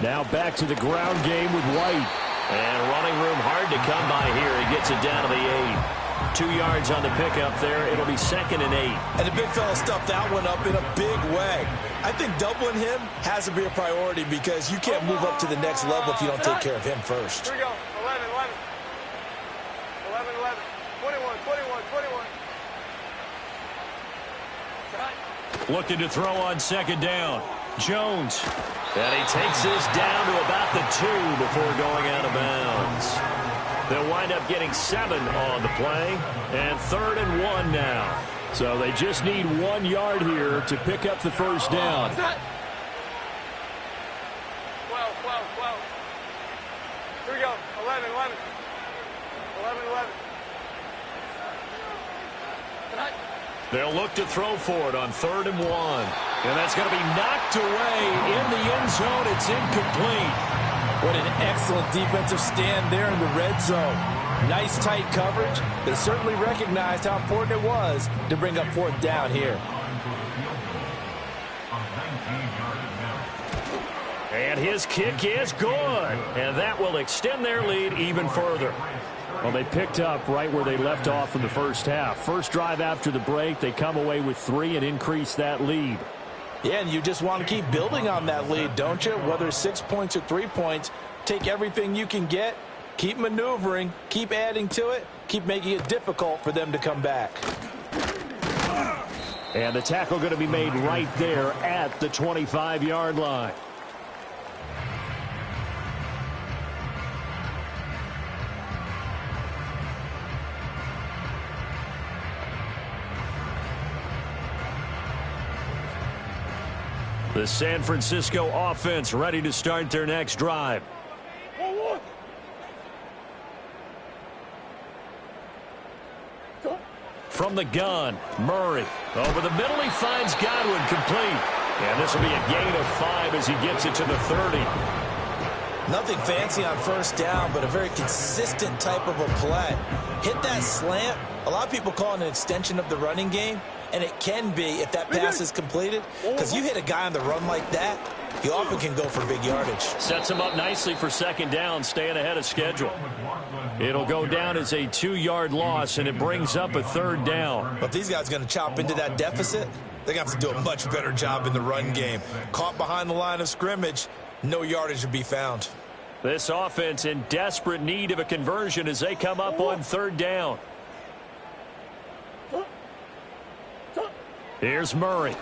Now back to the ground game with White.
And running room hard to come by here. He gets it down to the 8. 2 yards on the pickup there. It'll be 2nd and 8.
And the big fella stuffed that one up in a big way. I think doubling him has to be a priority because you can't move up to the next level if you don't take care of him first.
Here we go, 11, 11. 11, 11. 21, 21, 21.
Looking to throw on 2nd down. Jones. And he takes this down to about the 2 before going out of bounds. They'll wind up getting 7 on the play. And 3rd and 1 now. So they just need 1 yard here to pick up the first down.
12, 12, 12. Here we go, 11, 11. 11, 11.
They'll look to throw for it on 3rd and 1. And that's going to be knocked away in the end zone. It's incomplete.
What an excellent defensive stand there in the red zone. Nice tight coverage. They certainly recognized how important it was to bring up 4th down here.
And his kick is good. And that will extend their lead even further.
Well, they picked up right where they left off in the first half. First drive after the break, they come away with 3 and increase that lead.
Yeah, and you just want to keep building on that lead, don't you? Whether 6 points or 3 points, take everything you can get, keep maneuvering, keep adding to it, keep making it difficult for them to come back.
And the tackle going to be made right there at the 25-yard line.
The San Francisco offense ready to start their next drive. From the gun, Murray. Over the middle, he finds Godwin complete. And this will be a gain of 5 as he gets it to the 30.
Nothing fancy on first down, but a very consistent type of a play. Hit that slant. A lot of people call it an extension of the running game, and it can be if that pass is completed, because you hit a guy on the run like that, he often can go for big yardage.
Sets him up nicely for second down, staying ahead of schedule. It'll go down as a 2-yard loss, and it brings up a third down.
But if these guys are going to chop into that deficit, they're going to have to do a much better job in the run game. Caught behind the line of scrimmage, no yardage to be found.
This offense in desperate need of a conversion as they come up on third down. Here's Murray.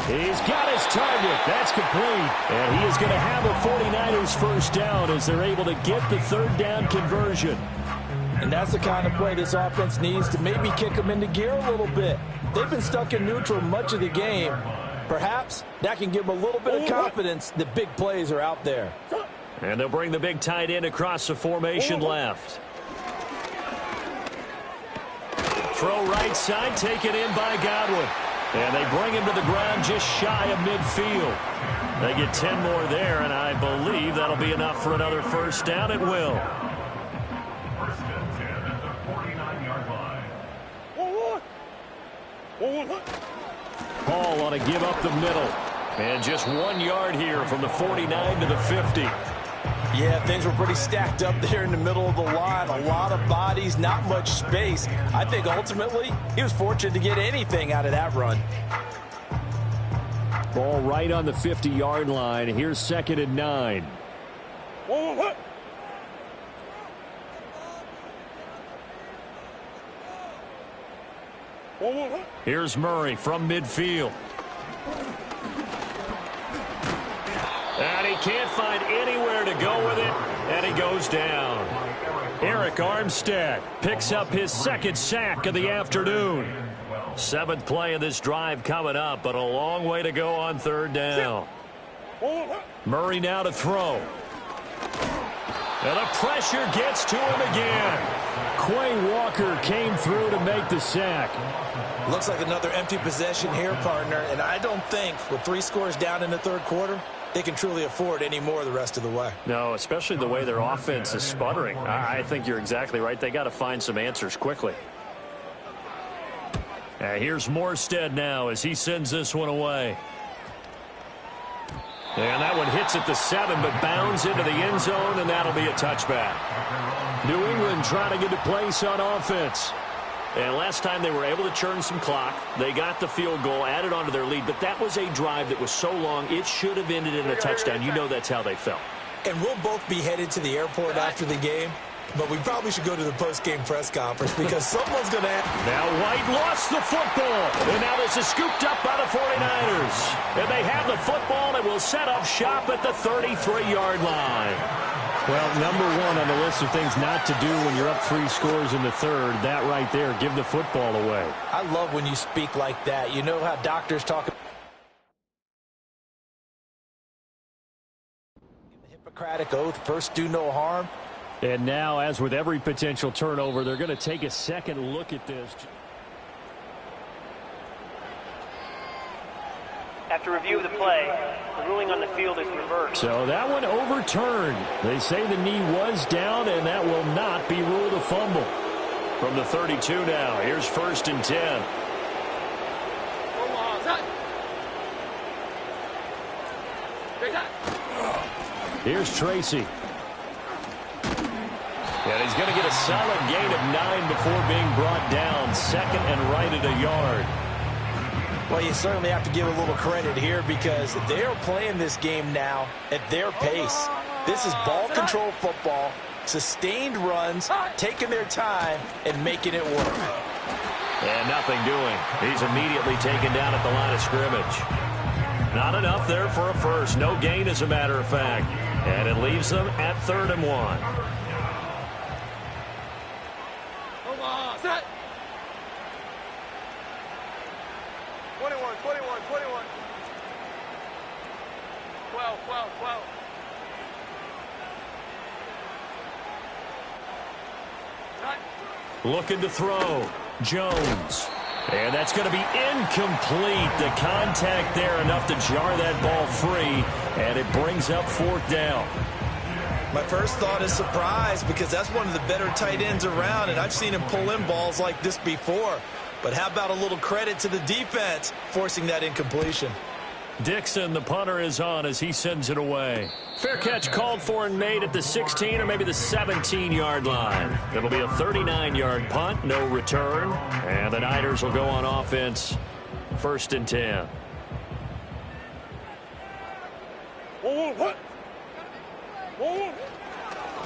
He's got his target. That's complete. And he is going to have a 49ers first down as they're able to get the third down conversion.
And that's the kind of play this offense needs to maybe kick them into gear a little bit. They've been stuck in neutral much of the game. Perhaps that can give them a little bit of confidence that big plays are out there.
And they'll bring the big tight end across the formation left. Throw right side, taken in by Godwin. And they bring him to the ground just shy of midfield. They get 10 more there, and I believe that'll be enough for another first down. It will.
First and 10 at the 49-yard line.
Paul on a give up the middle. And just 1 yard here from the 49 to the 50.
Yeah, things were pretty stacked up there in the middle of the line. A lot of bodies, not much space. I think ultimately he was fortunate to get anything out of that run.
Ball right on the 50-yard line. Here's 2nd and 9.
Here's Murray from midfield. And he can't find anywhere to go with it, and he goes down. Eric Armstead picks up his 2nd sack of the afternoon. 7th play of this drive coming up, but a long way to go on third down. Murray now to throw. And the pressure gets to him again.
Quay Walker came through to make the sack.
Looks like another empty possession here, partner, and I don't think with 3 scores down in the third quarter, they can truly afford any more the rest of the way.
No, especially the way their offense is sputtering. I think you're exactly right. They got to find some answers quickly. Here's Morstead now as he sends this one away. And that one hits at the 7, but bounds into the end zone, and that'll be a touchback. New England trying to get a place on offense. And last time they were able to churn some clock. They got the field goal, added on to their lead, but that was a drive that was so long, it should have ended in a touchdown. You know that's how they felt.
And we'll both be headed to the airport after the game, but we probably should go to the post-game press conference because someone's going to...
Now White lost the football, and now this is scooped up by the 49ers. And they have the football and will set up shop at the 33-yard line.
Well, number 1 on the list of things not to do when you're up 3 scores in the third, that right there, give the football away.
I love when you speak like that. You know how doctors talk about the Hippocratic oath, first do no harm.
And now, as with every potential turnover, they're going to take a second look at this.
After review of the play, the ruling on the field is reversed.
So that one overturned. They say the knee was down, and that will not be ruled a fumble.
From the 32 now, here's 1st and 10.
Here's Tracy.
And he's going to get a solid gain of 9 before being brought down. 2nd and right at a yard.
Well, you certainly have to give a little credit here because they're playing this game now at their pace. This is ball control football, sustained runs, taking their time, and making it work.
And nothing doing. He's immediately taken down at the line of scrimmage. Not enough there for a first. No gain, as a matter of fact. And it leaves them at 3rd and 1.
21, 21, 21. 12, 12, 12.
Looking to throw. Jones. And that's going to be incomplete. The contact there enough to jar that ball free, and it brings up 4th down.
My first thought is surprise because that's one of the better tight ends around, and I've seen him pull in balls like this before. But how about a little credit to the defense forcing that incompletion?
Dixon, the punter, is on as he sends it away. Fair catch called for and made at the 16 or maybe the 17-yard line. It'll be a 39-yard punt, no return. And the Niners will go on offense, 1st and 10.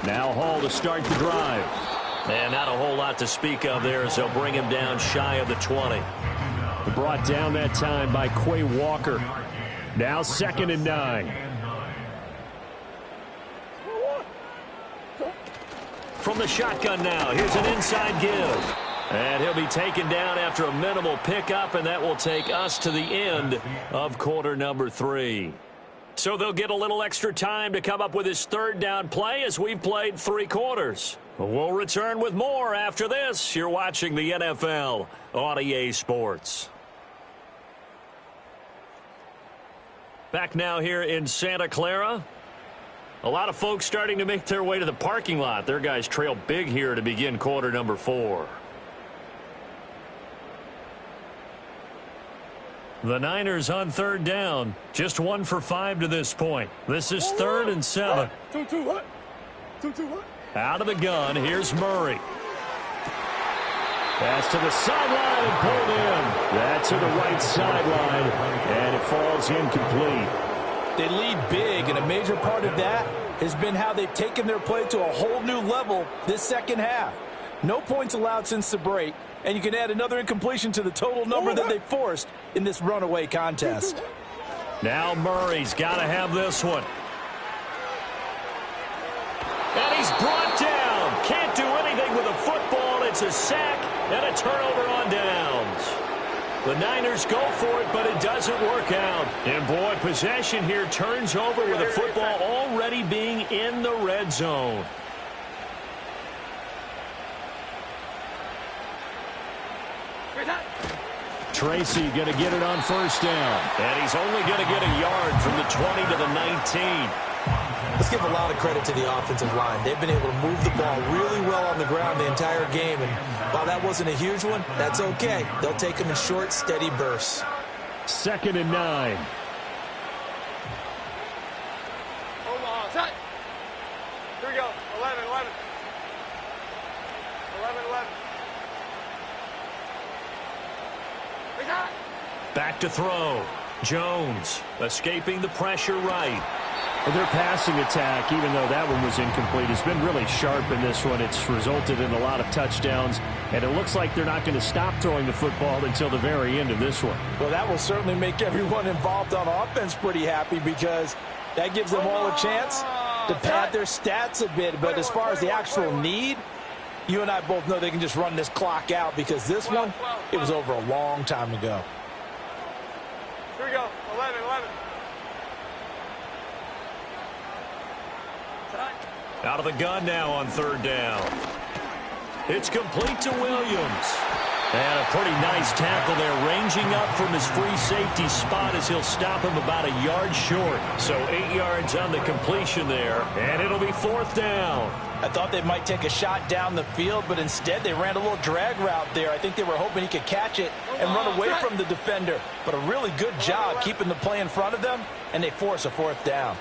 Now Hall to start the drive.
And not a whole lot to speak of there as they'll bring him down shy of the 20.
Brought down that time by Quay Walker. Now 2nd and 9.
From the shotgun now, here's an inside give. And he'll be taken down after a minimal pickup, and that will take us to the end of quarter number 3. So they'll get a little extra time to come up with his 3rd down play as we've played 3 quarters. We'll return with more after this. You're watching the NFL on EA Sports. Back now here in Santa Clara. A lot of folks starting to make their way to the parking lot. Their guys trail big here to begin quarter number 4. The Niners on 3rd down. Just 1 for 5 to this point. This is 3rd and 7.
2-2, what? 2-2, what?
Out of the gun, here's Murray. Pass to the sideline and pulled in. That's to the right sideline, and it falls incomplete.
They lead big, and a major part of that has been how they've taken their play to a whole new level this second half. No points allowed since the break, and you can add another incompletion to the total number that they forced in this runaway contest.
Now Murray's got to have this one. And he's brought down. Can't do anything with a football. It's a sack and a turnover on downs. The Niners go for it, but it doesn't work out. And boy, possession here turns over with the football already being in the red zone.
Tracy going to get it on 1st down.
And he's only going to get a yard from the 20 to the 19.
Let's give a lot of credit to the offensive line. They've been able to move the ball really well on the ground the entire game. And while that wasn't a huge one, that's okay. They'll take them in short, steady bursts.
2nd and 9.
Hold on, set. Here we go. 11, 11. 11, 11.
Back to throw. Jones escaping the pressure right.
Their passing attack, even though that one was incomplete, has been really sharp in this one. It's resulted in a lot of touchdowns, and it looks like they're not going to stop throwing the football until the very end of this one.
Well, that will certainly make everyone involved on offense pretty happy because that gives them all a chance to pad their stats a bit. But as far as the actual need, you and I both know they can just run this clock out because this one, it was over a long time ago.
Here we go. 11, 11.
Out of the gun now on 3rd down. It's complete to Williams. And a pretty nice tackle there, ranging up from his free safety spot as he'll stop him about a yard short. So 8 yards on the completion there, and it'll be 4th down.
I thought they might take a shot down the field, but instead they ran a little drag route there. I think they were hoping he could catch it and run away from the defender. But a really good job keeping the play in front of them, and they force a 4th down.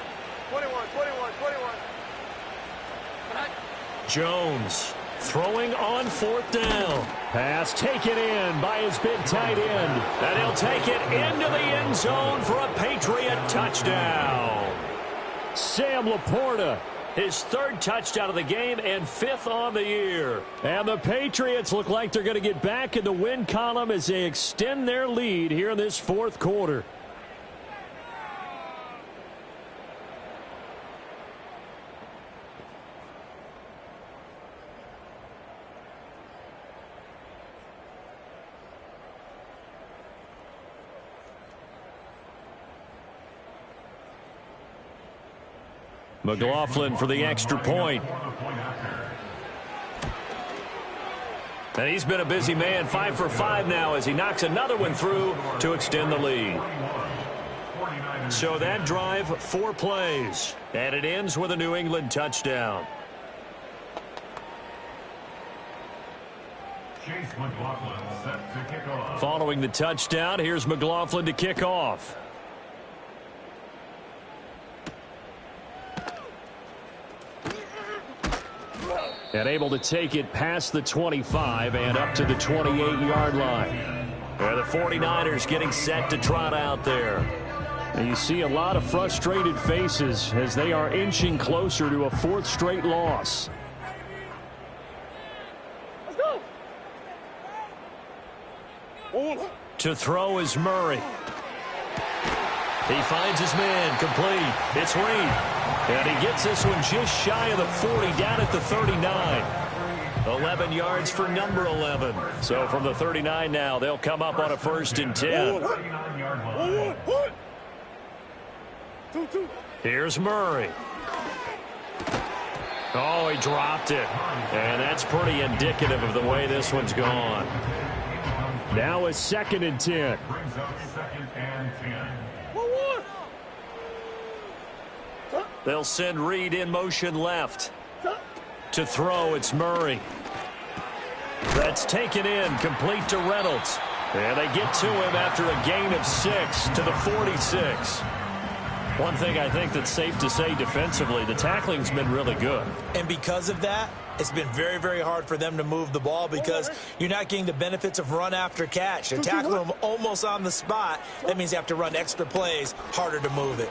21, 21, 21.
Jones throwing on 4th down.
Pass taken in by his big tight end.
And he'll take it into the end zone for a Patriot touchdown.
Sam Laporta,
his 3rd touchdown of the game and 5th on the year.
And the Patriots look like they're going to get back in the win column as they extend their lead here in this 4th quarter.
McLaughlin for the extra point. And he's been a busy man, 5 for 5 now as he knocks another one through to extend the lead. So that drive, 4 plays, and it ends with a New England touchdown. Following the touchdown, here's McLaughlin to kick off. And able to take it past the 25 and up to the 28-yard line. And the 49ers getting set to trot out there. And you see a lot of frustrated faces as they are inching closer to a 4th straight loss.
Let's go.
To throw is Murray. He finds his man, complete. It's Reed. And he gets this one just shy of the 40, down at the 39. 11 yards for number 11. So from the 39 now, they'll come up on a 1st and 10. Here's Murray. Oh, he dropped it. And that's pretty indicative of the way this one's gone.
Now a 2nd and 10.
Brings up 2nd and 10.
They'll send Reed in motion left. To throw, it's Murray. That's taken in, complete to Reynolds. And they get to him after a gain of 6 to the 46. One thing I think that's safe to say defensively, the tackling's been really good.
And because of that, it's been very, very hard for them to move the ball because you're not getting the benefits of run after catch. They're tackling them almost on the spot. That means you have to run extra plays, harder to move it.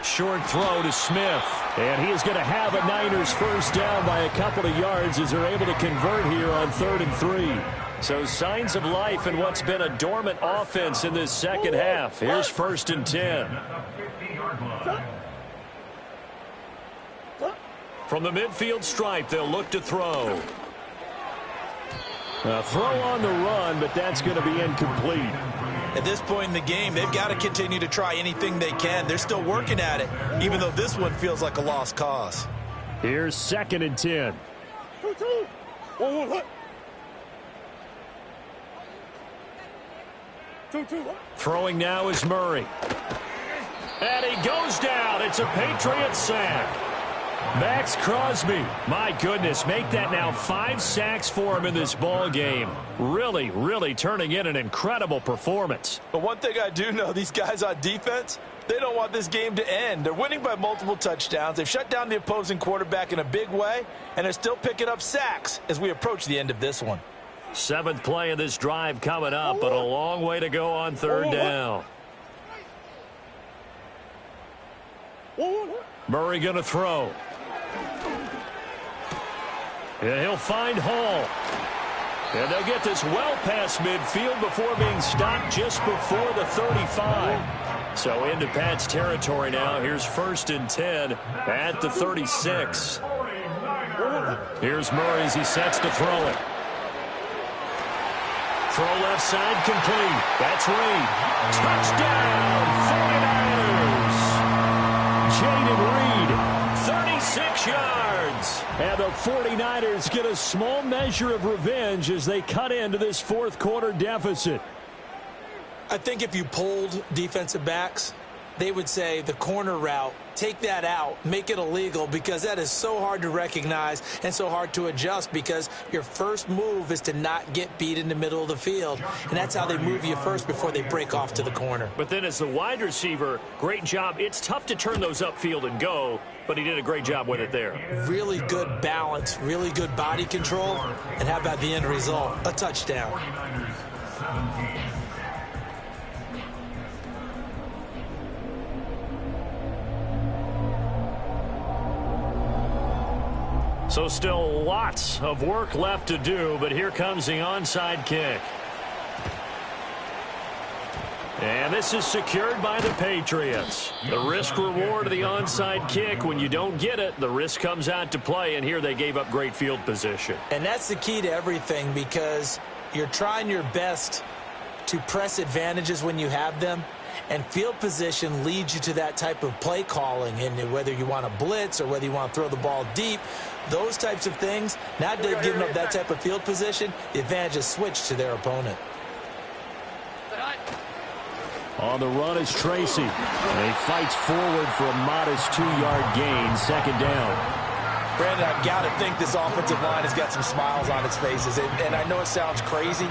Short throw to Smith.
And he is going to have a Niners 1st down by a couple of yards as they're able to convert here on 3rd and 3.
So signs of life in what's been a dormant offense in this 2nd half. Here's 1st and 10. From the midfield stripe, they'll look to throw.
A throw on the run, but that's going to be incomplete.
At this point in the game, they've got to continue to try anything they can. They're still working at it, even though this one feels like a lost cause.
Here's 2nd and 10.
Throwing now is Murray. And he goes down. It's a Patriot sack. Max Crosby, my goodness, make that now 5 sacks for him in this ball game. Really, really turning in an incredible performance.
But one thing I do know, these guys on defense, they don't want this game to end. They're winning by multiple touchdowns. They've shut down the opposing quarterback in a big way, and they're still picking up sacks as we approach the end of this one.
7th play of this drive coming up, but a long way to go on 3rd down. Murray going to throw. And he'll find Hall. And they'll get this well past midfield before being stopped just before the 35. So into Pat's territory now. Here's 1st and 10 at the 36. Here's Murray as he sets to throw it. Throw left side complete. That's Reed. Touchdown, 49ers. Jaden Reed, 36 yards.
And the 49ers get a small measure of revenge as they cut into this 4th quarter deficit.
I think if you polled defensive backs, they would say the corner route, take that out, make it illegal, because that is so hard to recognize and so hard to adjust because your first move is to not get beat in the middle of the field. And that's how they move you first before they break off to the corner.
But then as the wide receiver, great job. It's tough to turn those upfield and go, but he did a great job with it there.
Really good balance, really good body control. And how about the end result? A touchdown.
So still lots of work left to do, but here comes the onside kick. And this is secured by the Patriots. The risk-reward of the onside kick, when you don't get it, the risk comes out to play, and here they gave up great field position.
And that's the key to everything because you're trying your best to press advantages when you have them, And field position leads you to that type of play calling. And whether you want to blitz or whether you want to throw the ball deep, those types of things, now they've given up that type of field position, the advantage is switched to their opponent.
On the run is Tracy. And he fights forward for a modest 2-yard gain, second down.
Brandon, I've got to think this offensive line has got some smiles on its faces. And I know it sounds crazy,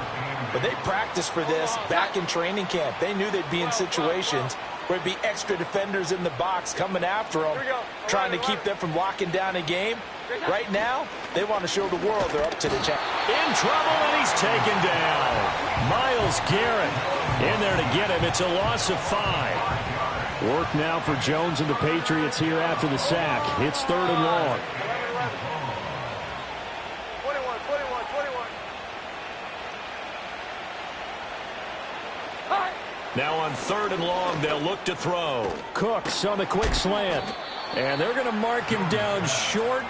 but they practiced for this back in training camp. They knew they'd be in situations where it'd be extra defenders in the box coming after them, trying to keep them from locking down a game. Right now, they want to show the world they're up to the challenge.
In trouble, and he's taken down. Myles Garrett in there to get him. It's a loss of 5.
Work now for Jones and the Patriots here after the sack. It's 3rd and long.
21.
Now on 3rd and long, they'll look to throw.
Cooks on the quick slant.
And they're going to mark him down short,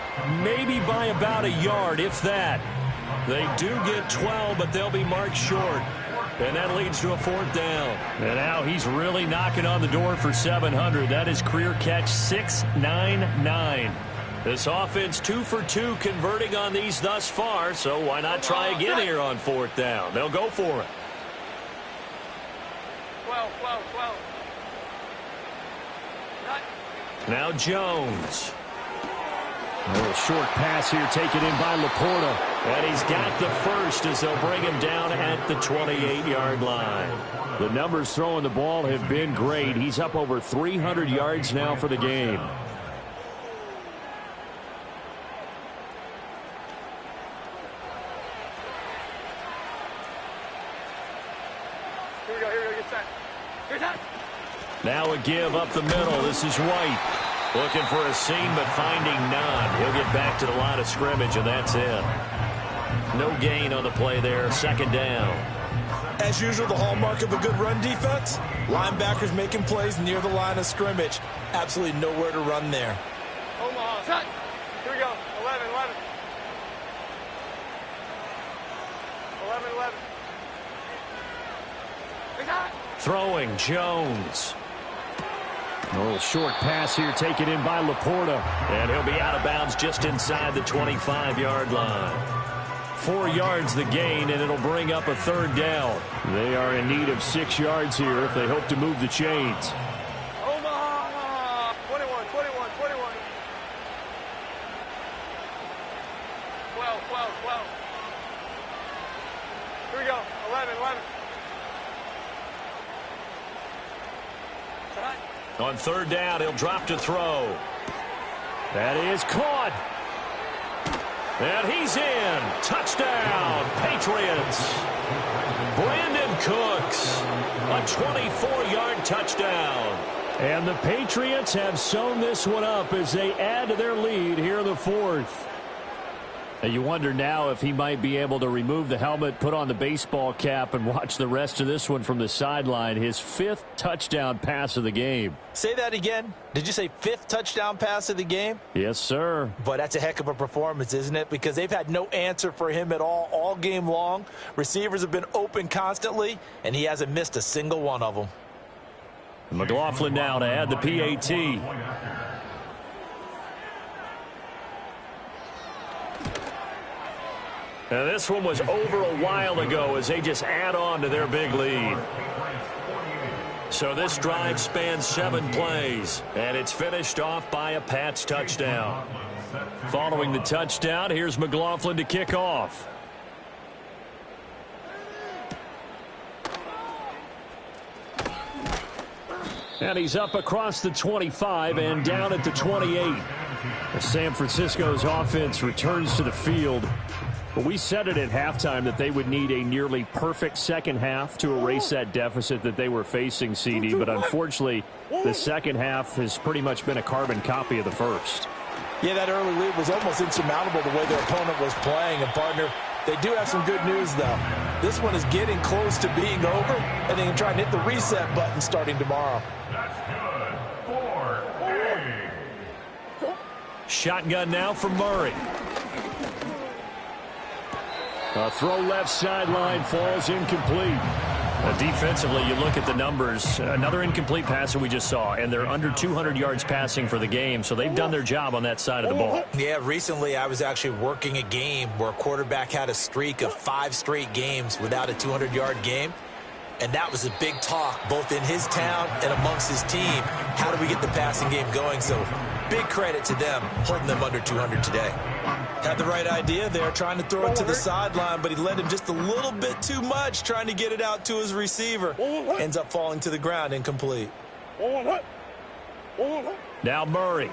maybe by about a yard, if that. They do get 12, but they'll be marked short. And that leads to a 4th down.
And now he's really knocking on the door for 700. That is career catch 699.
This offense 2 for 2 converting on these thus far, so why not try again here on 4th down? They'll go for it.
12.
Now Jones.
A little short pass here taken in by Laporta.
And he's got the first as they'll bring him down at the 28-yard line.
The numbers throwing the ball have been great. He's up over 300 yards now for the game.
Here we go, get set. Here's that.
Now a give up the middle. This is White. Looking for a seam, but finding none. He'll get back to the line of scrimmage, and that's it. No gain on the play there. 2nd down.
As usual, the hallmark of a good run defense, linebackers making plays near the line of scrimmage. Absolutely nowhere to run there.
Omaha. Set. Here we go. 11. 11. Here's that.
Throwing Jones.
A little short pass here taken in by Laporta.
And he'll be out of bounds just inside the 25-yard line.
4 yards the gain, and it'll bring up a 3rd down. They are in need of 6 yards here if they hope to move the chains.
Omaha. 21. 12. Here we go. 11.
On 3rd down, he'll drop to throw.
That is caught.
And he's in. Touchdown, Patriots. Brandon Cooks, a 24-yard touchdown.
And the Patriots have sewn this one up as they add to their lead here in the 4th. And you wonder now if he might be able to remove the helmet, put on the baseball cap, and watch the rest of this one from the sideline. His 5th touchdown pass of the game.
Say that again. Did you say 5th touchdown pass of the game?
Yes, sir.
But that's a heck of a performance, isn't it? Because they've had no answer for him at all game long. Receivers have been open constantly, and he hasn't missed a single one of them.
McLaughlin now to add the PAT.
Now this one was over a while ago as they just add on to their big lead. So this drive spans 7 plays, and it's finished off by a Pats touchdown.
Following the touchdown, here's McLaughlin to kick off. And he's up across the 25 and down at the 28. As San Francisco's offense returns to the field. But we said it at halftime that they would need a nearly perfect second half to erase that deficit that they were facing, CD. But unfortunately, the second half has pretty much been a carbon copy of the first.
Yeah, that early lead was almost insurmountable the way their opponent was playing. And, partner, they do have some good news, though. This one is getting close to being over, and they can try and hit the reset button starting tomorrow.
That's good. 4-8.
Shotgun now for Murray. A throw left sideline falls incomplete.
Defensively, you look at the numbers. Another incomplete pass that we just saw, and they're under 200 yards passing for the game, so they've done their job on that side of the ball.
Yeah, recently I was actually working a game where a quarterback had a streak of 5 straight games without a 200-yard game, and that was a big talk both in his town and amongst his team. How do we get the passing game going? So big credit to them holding them under 200 today. Had the right idea there, trying to throw it to the sideline, but he led him just a little bit too much, trying to get it out to his receiver. Ends up falling to the ground, incomplete.
Now Murray.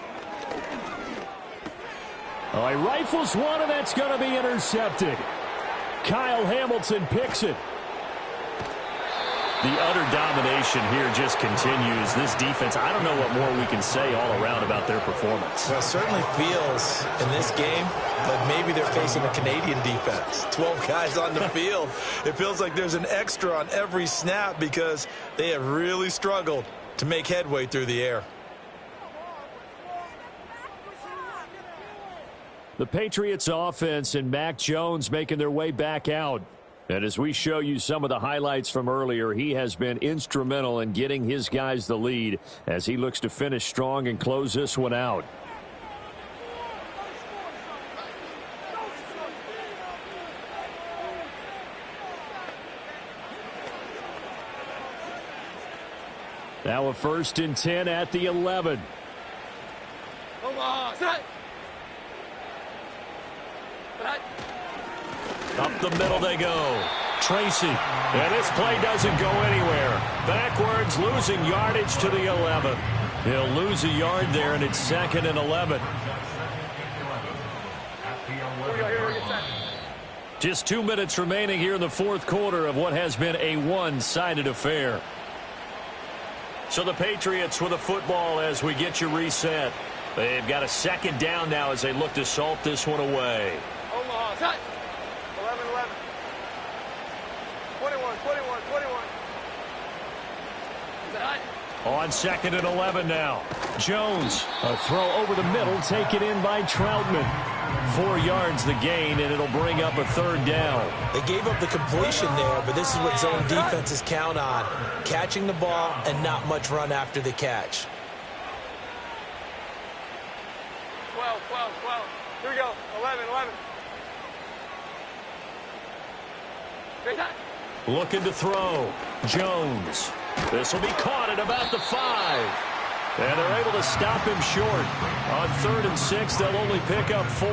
Oh, he rifles one, and that's going to be intercepted. Kyle Hamilton picks it.
The utter domination here just continues. This defense, I don't know what more we can say all around about their performance.
Well, it certainly feels in this game like maybe they're facing a Canadian defense. 12 guys on the field. It feels like there's an extra on every snap because they have really struggled to make headway through the air.
The Patriots offense and Mac Jones making their way back out. And as we show you some of the highlights from earlier, he has been instrumental in getting his guys the lead as he looks to finish strong and close this one out. Now a 1st and 10 at the 11.
Up the middle they go. Tracy. And this play doesn't go anywhere. Backwards, losing yardage to the 11. He'll lose a yard there, and it's 2nd and 11. Just 2 minutes remaining here in the 4th quarter of what has been a one-sided affair. So the Patriots with a football as we get you reset. They've got a 2nd down now as they look to salt this one away.
Omaha, cut. 11-11. 21.
On 2nd and 11 now. Jones.
A throw over the middle taken in by Troutman.
4 yards the gain, and it'll bring up a 3rd down.
They gave up the completion there, but this is what zone defenses count on. Catching the ball and not much run after the catch.
12. Here we go. 11.
Looking to throw. Jones. This will be caught at about the 5. And they're able to stop him short. On 3rd and 6, they'll only pick up 4.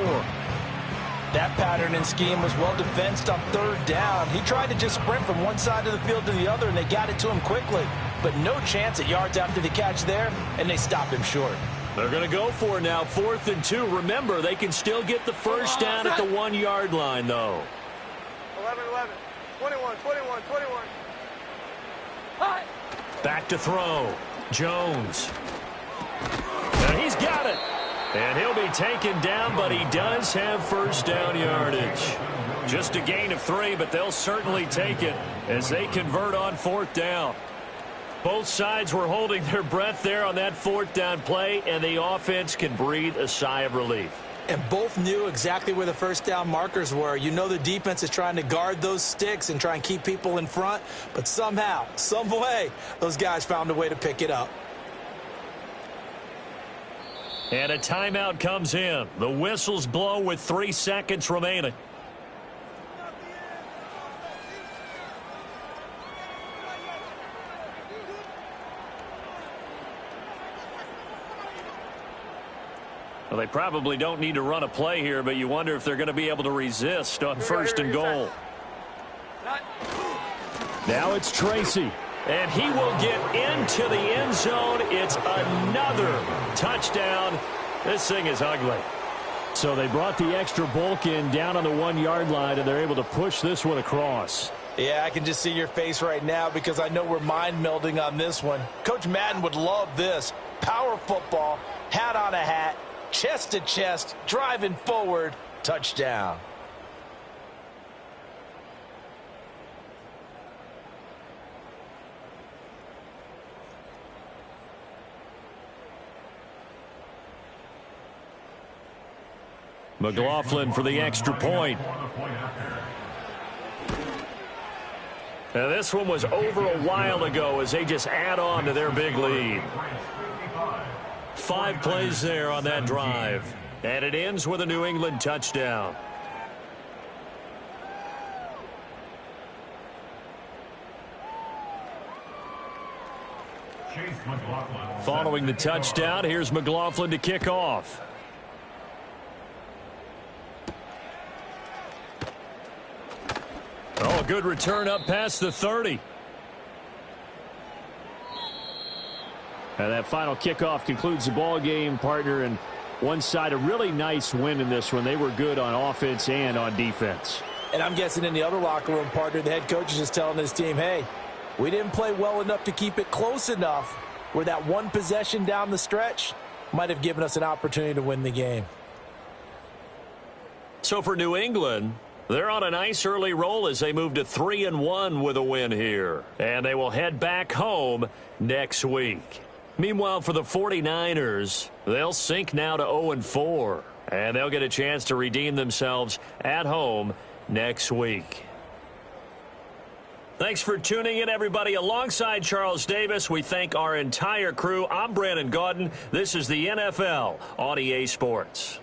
That pattern and scheme was well defensed on 3rd down. He tried to just sprint from one side of the field to the other, and they got it to him quickly. But no chance at yards after the catch there, and they stopped him short.
They're going to go for it now, 4th and 2. Remember, they can still get the 1st down at the 1-yard line, though.
11. 21.
Back to throw. Jones. And he's got it. And he'll be taken down, but he does have 1st down yardage. Just a gain of 3, but they'll certainly take it as they convert on 4th down. Both sides were holding their breath there on that 4th down play, and the offense can breathe a sigh of relief.
And both knew exactly where the 1st down markers were. You know the defense is trying to guard those sticks and try and keep people in front, but somehow, some way, those guys found a way to pick it up.
And a timeout comes in. The whistles blow with 3 seconds remaining. Well, they probably don't need to run a play here, but you wonder if they're going to be able to resist on 1st and goal.
Now it's Tracy.
And he will get into the end zone. It's another touchdown. This thing is ugly.
So they brought the extra bulk in down on the 1-yard line, and they're able to push this one across.
Yeah, I can just see your face right now because I know we're mind-melding on this one. Coach Madden would love this. Power football, hat on a hat, chest to chest, driving forward, touchdown.
McLaughlin for the extra point. Now, this one was over a while ago as they just add on to their big lead. 5 plays there on that drive. And it ends with a New England touchdown. Following the touchdown, here's McLaughlin to kick off. Oh, a good return up past the 30.
And that final kickoff concludes the ball game, partner, and one side a really nice win in this one. They were good on offense and on defense.
And I'm guessing in the other locker room, partner, the head coach is just telling his team, hey, we didn't play well enough to keep it close enough where that one possession down the stretch might have given us an opportunity to win the game.
So for New England, they're on a nice early roll as they move to 3-1 with a win here. And they will head back home next week. Meanwhile, for the 49ers, they'll sink now to 0-4. And they'll get a chance to redeem themselves at home next week. Thanks for tuning in, everybody. Alongside Charles Davis, we thank our entire crew. I'm Brandon Gaudin. This is the NFL on EA Sports.